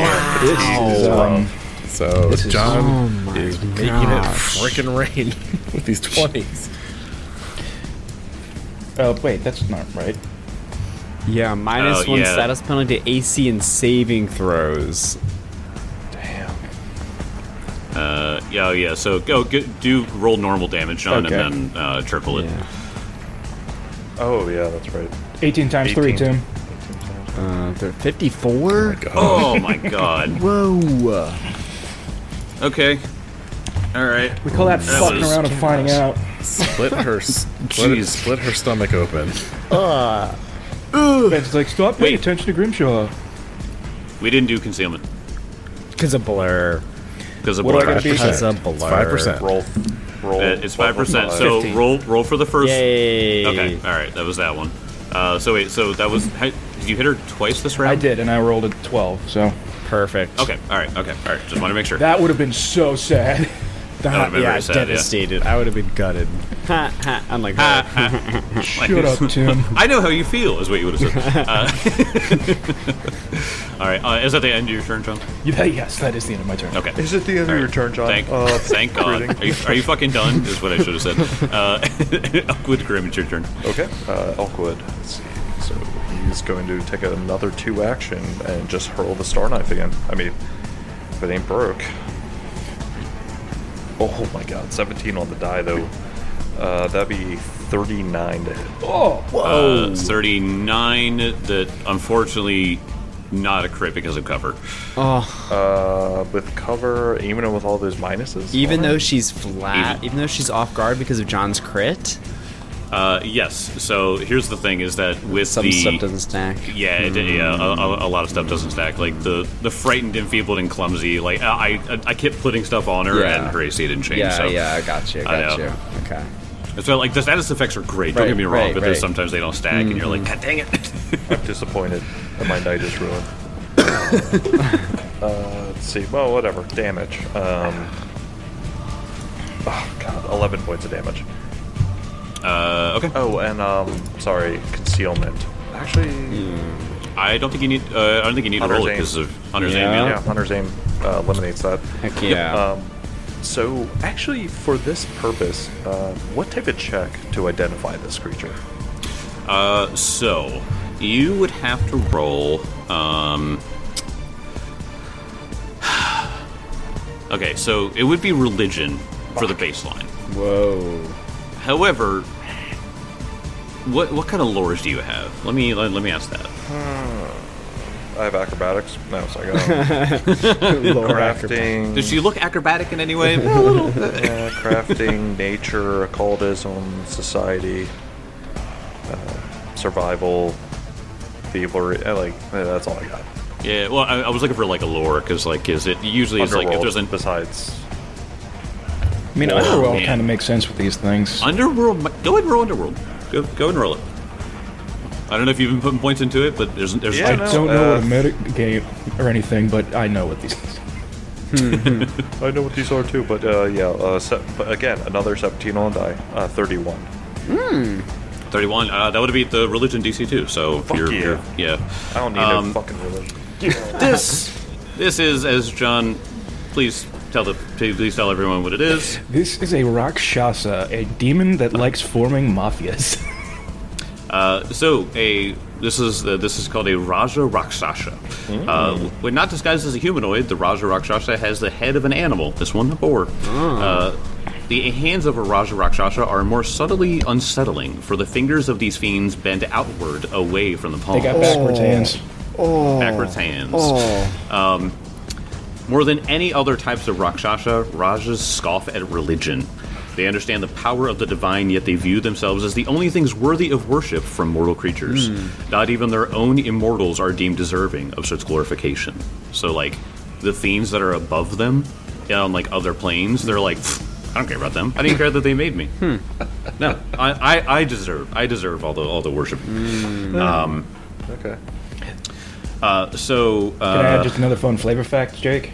This is, So This is- John Oh my is making it frickin' rain with these 20s. oh, wait, that's not right. Yeah, -1 yeah. status penalty to AC and saving throws. Yeah. So do roll normal damage, John, Okay. and then triple it. Yeah. Oh, yeah, that's right. 18 times 3, 18. Tim. 54? Oh my god. Whoa. Okay. All right. We call that fucking was- around and finding out. Split her stomach open. Ben's like, stop paying Wait. attention to Grimshaw. We didn't do concealment Because of blur. because of What do I blur. gotta be? Because of blur. 5%. Roll. It's 5%. So 15. roll for the first. Yay. Okay. All right. That was that one. So wait. So that was. Did you hit her twice this round? I did, and I rolled a 12, so Perfect. Okay. All right. Okay. All right. Just want to make sure. that would have been so sad. That would've been Yeah, very sad, yeah. devastated. I would have been gutted. Ha, ha. I'm like, Shut up, Tim. I know how you feel, is what you would have said. All right. Is that the end of your turn, John? Yes, that is the end of my turn. Okay. Is it the end of your turn, John? Thank God. Are you fucking done? Is what I should have said. Elkwood Grim, it's your turn. Okay. Elkwood. Let's see. So he's going to take another 2 action and just hurl the Star Knife again. I mean, if it ain't broke. Oh my god, 17 on the die though. That'd be 39 to hit. Oh, 39, that unfortunately not a crit because of cover. With cover, even with all those minuses? even on though it? she's flat, even though she's off guard because of John's crit, Yes, so here's the thing is that with some the... stuff doesn't stack. Yeah, a lot of stuff doesn't stack. Like the frightened, enfeebled, and clumsy. Like I kept putting stuff on her, Yeah. and her AC didn't change. Yeah, so. I got you. I know. Okay. So like the status effects are great. Don't Right, get me wrong, right, but there's right. sometimes they don't stack, and you're like, God dang it. I'm disappointed that my night is ruined. Let's see. Well, whatever. Damage. Oh god, 11 points of damage. Okay. Oh, and sorry, concealment. Actually, I don't think you need. I don't think you need to Hunter's roll it aim. because of Hunter's Yeah. aim. yeah, Yeah. Hunter's aim eliminates that. Heck yeah. So, actually, for this purpose, what type of check to identify this creature? So you would have to roll. Okay, so it would be religion for the baseline. Whoa. However, what kind of lures do you have? Let me ask that. I have acrobatics. No, so I got crafting. Does she look acrobatic in any way? A little. Crafting, nature, occultism, society, survival, thievery. That's all I got. Yeah. Well, I was looking for like a lure because like is it usually it's like if there's an besides. I mean, Oh, Underworld man. kind of makes sense with these things. Underworld. Go ahead and roll Underworld. Go and roll it. I don't know if you've been putting points into it, but there's Yeah, I like, no. don't know what a meta game or anything, but I know what these things. I know what these are too, but but again, another 17 on die, 31. 31. That would be the religion DC too. So Fuck you're yeah. I don't need no fucking religion. This is as John. Please tell everyone what it is. This is a Rakshasa, a demon that likes forming mafias. This is called a Raja Rakshasa. When not disguised as a humanoid, the Raja Rakshasa has the head of an animal. This one, the boar. The hands of a Raja Rakshasa are more subtly unsettling, for the fingers of these fiends bend outward away from the palm. They got backwards hands. Backwards hands. More than any other types of Rakshasa, Rajas scoff at religion. They understand the power of the divine, yet they view themselves as the only things worthy of worship from mortal creatures. Not even their own immortals are deemed deserving of such glorification. So, like, the fiends that are above them, on, like, other planes, they're like, I don't care about them. I didn't care that they made me. No, I deserve all the worship. Okay. Can I add just another fun flavor fact, Jake?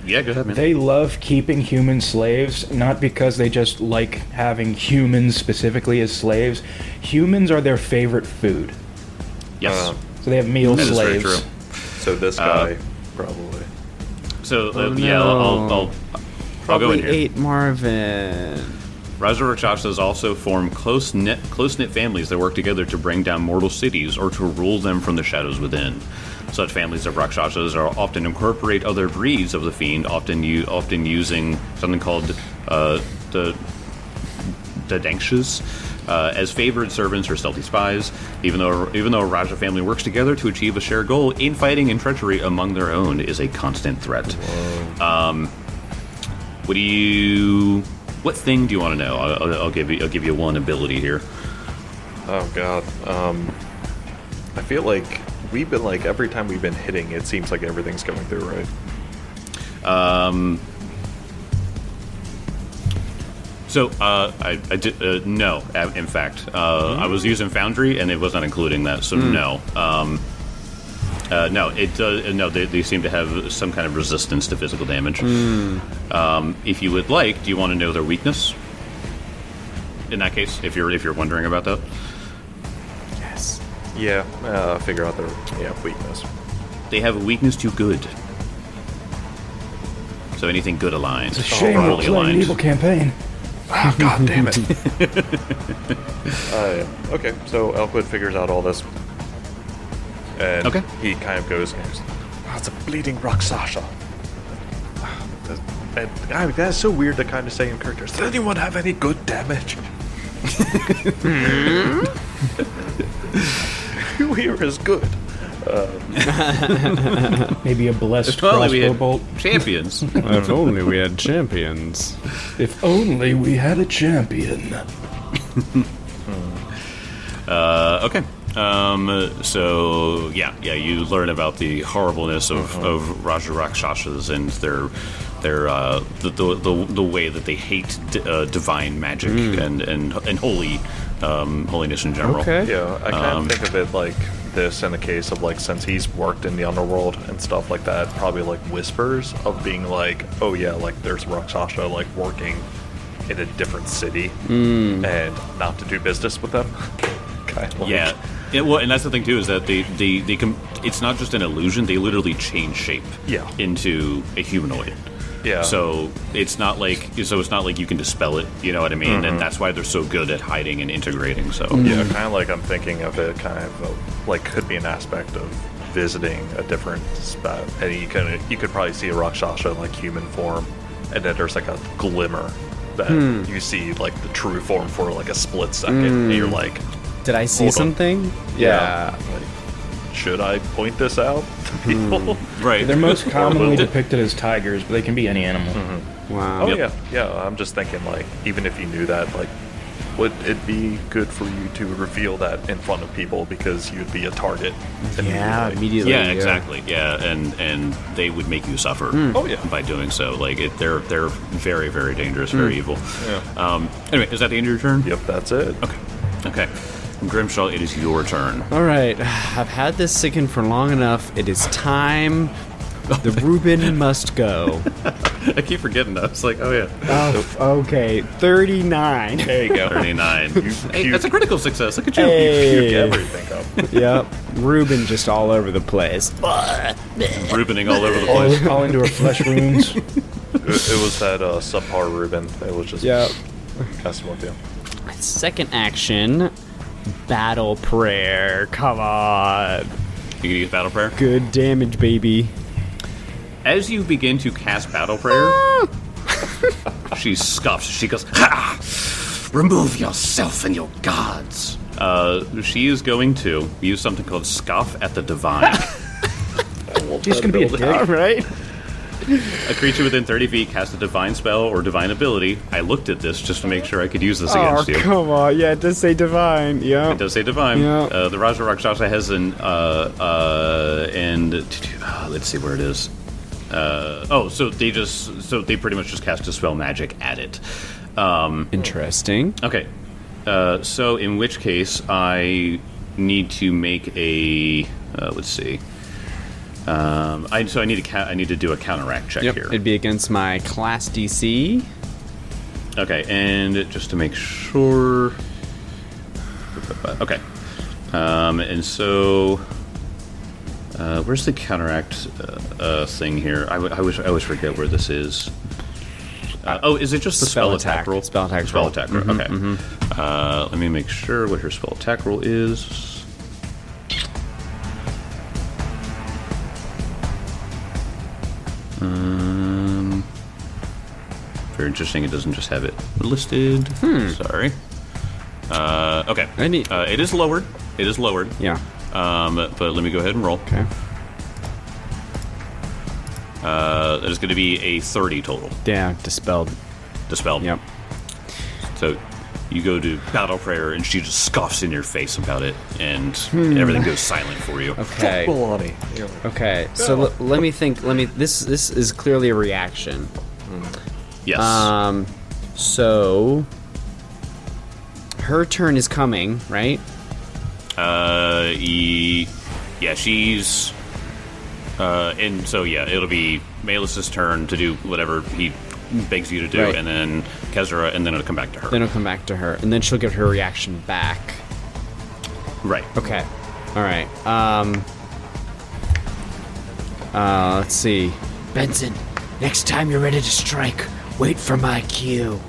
Yeah, go ahead, man. They love keeping human slaves, not because they just like having humans specifically as slaves. Humans are their favorite food. Yes. So they have meal That is very slaves. true. So this guy, probably. So, no. I'll go in Probably here. 8 Marvin. Raja Rakshasas also form close-knit families that work together to bring down mortal cities or to rule them from the shadows within. Such families of Rakshasas are often incorporate other breeds of the fiend, often using something called the Dankshes, As favored servants or stealthy spies, even though a Raja family works together to achieve a shared goal, infighting and treachery among their own is a constant threat. What thing do you want to know? I'll give you one ability here. Oh God. I feel like we've been like every time we've been hitting, it seems like everything's going through, right? So I did no. In fact, I was using Foundry and it was not including that. So no. No, it does. No, they seem to have some kind of resistance to physical damage. If you would like, do you want to know their weakness? In that case, if you're wondering about that. Yes. Yeah, figure out their weakness. They have a weakness to good. So anything good aligned. It's a shame we're playing an evil campaign. Oh, God damn it. Okay, so Elkwood figures out all this. And he kind of goes, it's a bleeding Rakshasa. And I mean, that's so weird to kind of say in characters. Does anyone have any good damage? We're as good. Maybe a blessed crossbow bolt. Champions. If only we had champions. If only we had a champion. Okay. So you learn about the horribleness of Raja Rakshasas and the way that they hate divine magic and holiness in general. Okay. Yeah, I kind of think of it like this in the case of like, since he's worked in the underworld and stuff like that, probably like whispers of being like, oh yeah, like there's Rakshasa like working in a different city and not to do business with them. Kind of like. Yeah, well, and that's the thing too, is that they can. It's not just an illusion; they literally change shape. Into a humanoid. Yeah. So it's not like you can dispel it. You know what I mean? And that's why they're so good at hiding and integrating. So yeah, kind of like I'm thinking of it, kind of like could be an aspect of visiting a different spot, and you could probably see a Rakshasa in like human form, and then there's like a glimmer that you see like the true form for like a split second, and you're like, did I see something? Yeah. Like, should I point this out to people? Right. They're most commonly depicted as tigers, but they can be any animal. Wow. Oh yeah. I'm just thinking like, even if you knew that, like, would it be good for you to reveal that in front of people because you'd be a target? Immediately. Yeah, exactly. Yeah, and they would make you suffer. By doing so. Like they're very, very dangerous, very evil. Yeah. Anyway, is that the end of your turn? Yep, that's it. Okay. Grimshaw, it is your turn. All right, I've had this sickened for long enough. It is time. The Reuben must go. I keep forgetting that. It's like, oh yeah. Oh, okay. 39. There you go. 39. Hey, that's a critical success. Look at you. Hey. You puke everything up. Yep. Reuben just all over the place. Reubening all over the place. All into her flesh wounds. It was that subpar Reuben. It was just messing with you. Second action, Battle Prayer. Come on. You can use Battle Prayer? Good damage, baby. As you begin to cast Battle Prayer, she scoffs. She goes, "Ha! Remove yourself and your gods." She is going to use something called Scoff at the Divine. She's going to be a dick. All right. A creature within 30 feet casts a divine spell or divine ability. I looked at this just to make sure I could use this against you. Come on. Yeah, it does say divine. Yeah. It does say divine. Yeah. The Raja Rakshasa has an, let's see where it is. So they pretty much just cast Dispel Magic at it. Interesting. Okay. So in which case I need to make a, let's see. I need to do a counteract check here. It'd be against my class DC. Okay, and just to make sure. Okay, and so where's the counteract thing here? I always forget where this is. Is it just the spell attack roll? Spell attack roll. roll. Okay. Let me make sure what her spell attack roll is. Hmm. Very interesting. It doesn't just have it listed. Sorry. Okay. It is lowered. It is lowered. Yeah. But let me go ahead and roll. Okay. That is going to be a 30 total. Yeah, dispelled. Dispelled. Yep. So you go to battle prayer, and she just scoffs in your face about it, and everything goes silent for you. Okay. Baloney. Okay. So let me think. This is clearly a reaction. Yes. So her turn is coming, right? Yeah, she's. And so yeah, it'll be Malus's turn to do whatever he begs you to do, Right. and then Kezra, and then it'll come back to her. Then it'll come back to her, and then she'll get her reaction back. Right. Okay. All right. Let's see. Benson, next time you're ready to strike, wait for my cue.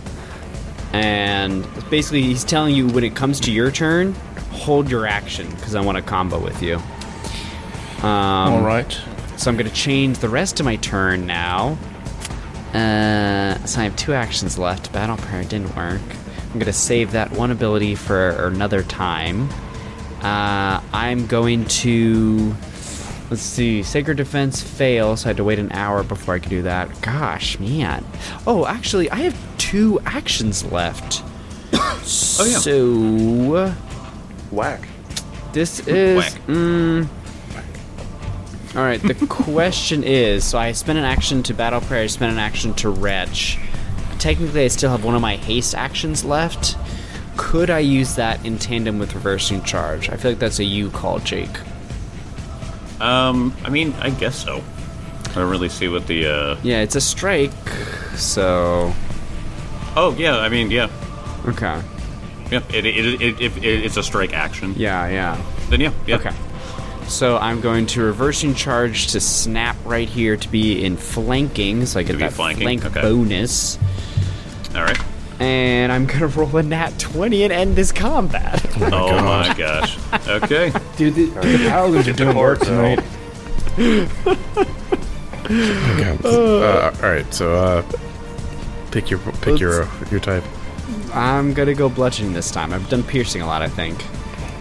And basically, he's telling you when it comes to your turn, hold your action because I want to combo with you. All right. So I'm going to change the rest of my turn now. So I have 2 actions left. Battle prayer didn't work. I'm going to save that one ability for another time. I'm going to... Let's see. Sacred Defense fails, so I had to wait an hour before I could do that. Gosh, man. Oh, actually, I have 2 actions left. Oh, yeah. So... Whack. This is... Whack. All right, the question is, so I spent an action to Battle Prayer, I spent an action to Retch. Technically, I still have one of my haste actions left. Could I use that in tandem with Reversing Charge? I feel like that's a you call, Jake. I mean, I guess so. I don't really see what the, Yeah, it's a strike, so... Oh, yeah, I mean, yeah. Okay. Yeah, it's a strike action. Yeah. Then yeah. Okay. So I'm going to Reversing Charge to snap right here to be in flanking, so I get be that flanking, flank okay. bonus. All right. And I'm going to roll a nat 20 and end this combat. Oh my gosh. Okay. Dude, the paladins are doing work tonight. All right, so pick your type. I'm going to go bludgeoning this time. I've done piercing a lot, I think.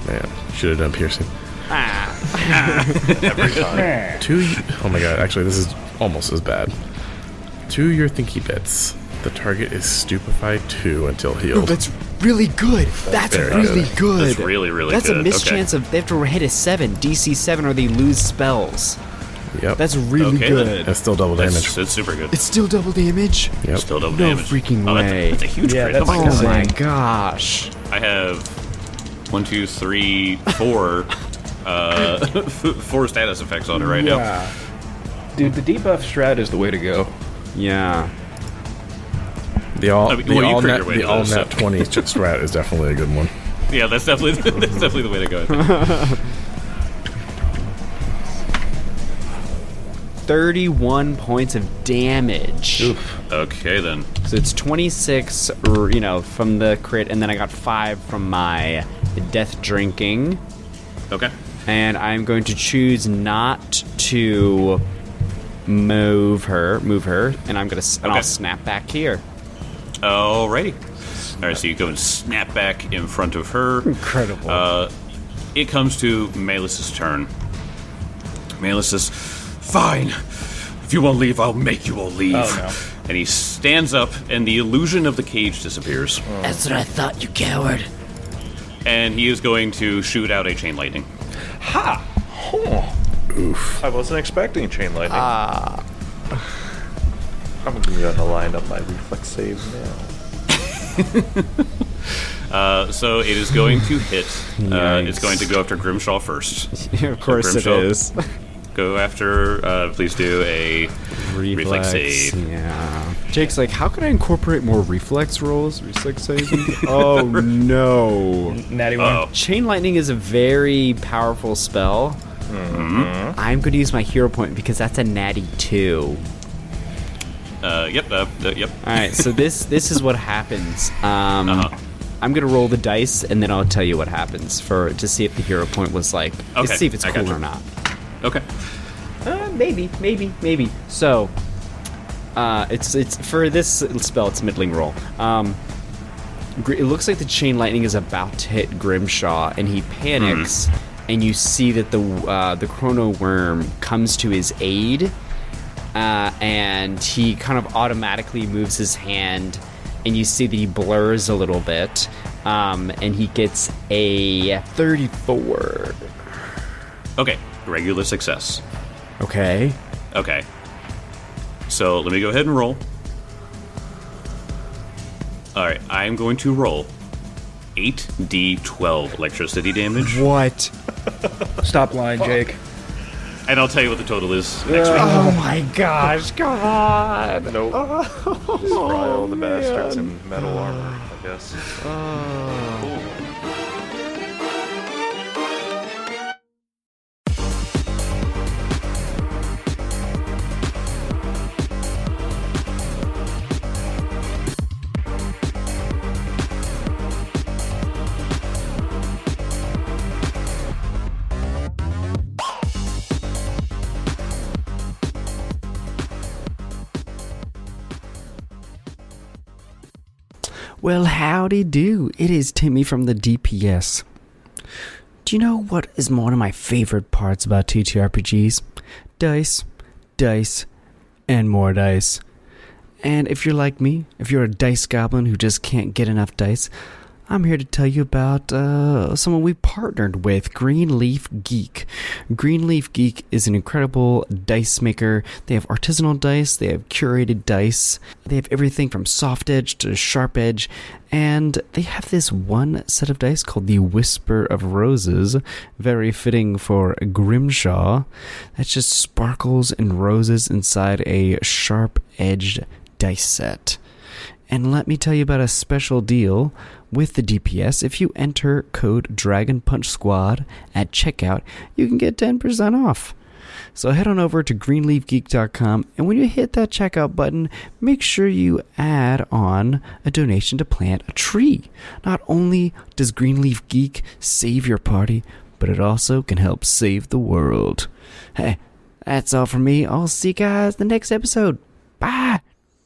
Man, should have done piercing. Every time. Oh my god, actually, this is almost as bad. 2 your thinky bits. The target is stupefied 2 until healed. That's really good. That's very really good. good. That's really, really That's good. a mischance of they have to hit a 7, DC 7, or they lose spells. Yep. That's really Okay, good. then. That's still double damage. It's super good. It's still double damage. Yep. Still double No damage. freaking Oh, way. that's a huge Yeah, crit. that's Oh my Oh god. my insane. gosh. I have 1, 2, 3, 4 4 status effects on it right now. Yeah. Dude, the debuff strat is the way to go. Yeah. The all I mean, well, you crit net your way to all those, net so. 20 strat is definitely a good one. Yeah, that's definitely the way to go. I think. 31 points of damage. Okay then. So it's 26, from the crit, and then I got 5 from my death drinking. Okay. And I'm going to choose not to move her, and I'm gonna and I'll Okay. snap back here. Alrighty. Alright, so you go and snap back in front of her. Incredible. It comes to Malus's turn. Malus says, "Fine. If you won't leave, I'll make you all leave." Oh, no. And he stands up, and the illusion of the cage disappears. That's what I thought, you coward. And he is going to shoot out a chain lightning. Ha! Oof. I wasn't expecting chain lightning. I'm gonna line up my reflex save now. So it is going to hit. Yikes. It's going to go after Grimshaw first. Of course it Grimshaw, is. Go after. Please do a reflex save. Yeah. Jake's like, how can I incorporate more reflex rolls? Reflex saving? Oh no. Natty one. Oh, Chain Lightning is a very powerful spell. I'm going to use my hero point because that's a natty 2. yep. Yep. Alright, so this is what happens. I'm going to roll the dice and then I'll tell you what happens to see if the hero point was like, to see if it's I cool gotcha. or not. Okay. Maybe. So, it's for this spell, it's middling roll. it looks like the chain lightning is about to hit Grimshaw, and he panics, and you see that the chrono worm comes to his aid, and he kind of automatically moves his hand, and you see that he blurs a little bit, and he gets a 34. Okay, regular success. Okay. Okay. So let me go ahead and roll. Alright, I'm going to roll 8d12 electricity damage. What? Stop lying, Jake. And I'll tell you what the total is next week. Oh my gosh, come on. Nope. Just fry all the bastards in metal armor, I guess. Cool. Well, howdy do. It is Timmy from the DPS. Do you know what is one of my favorite parts about TTRPGs? Dice, dice, and more dice. And if you're like me, if you're a dice goblin who just can't get enough dice, I'm here to tell you about someone we partnered with, Greenleaf Geek. Greenleaf Geek is an incredible dice maker. They have artisanal dice, they have curated dice, they have everything from soft edge to sharp edge, and they have this one set of dice called the Whisper of Roses, very fitting for Grimshaw. That's just sparkles and roses inside a sharp-edged dice set. And let me tell you about a special deal with the DPS. If you enter code Dragon Punch Squad at checkout, you can get 10% off. So head on over to greenleafgeek.com, and when you hit that checkout button, make sure you add on a donation to plant a tree. Not only does Greenleaf Geek save your party, but it also can help save the world. Hey, that's all from me. I'll see you guys in the next episode. Bye!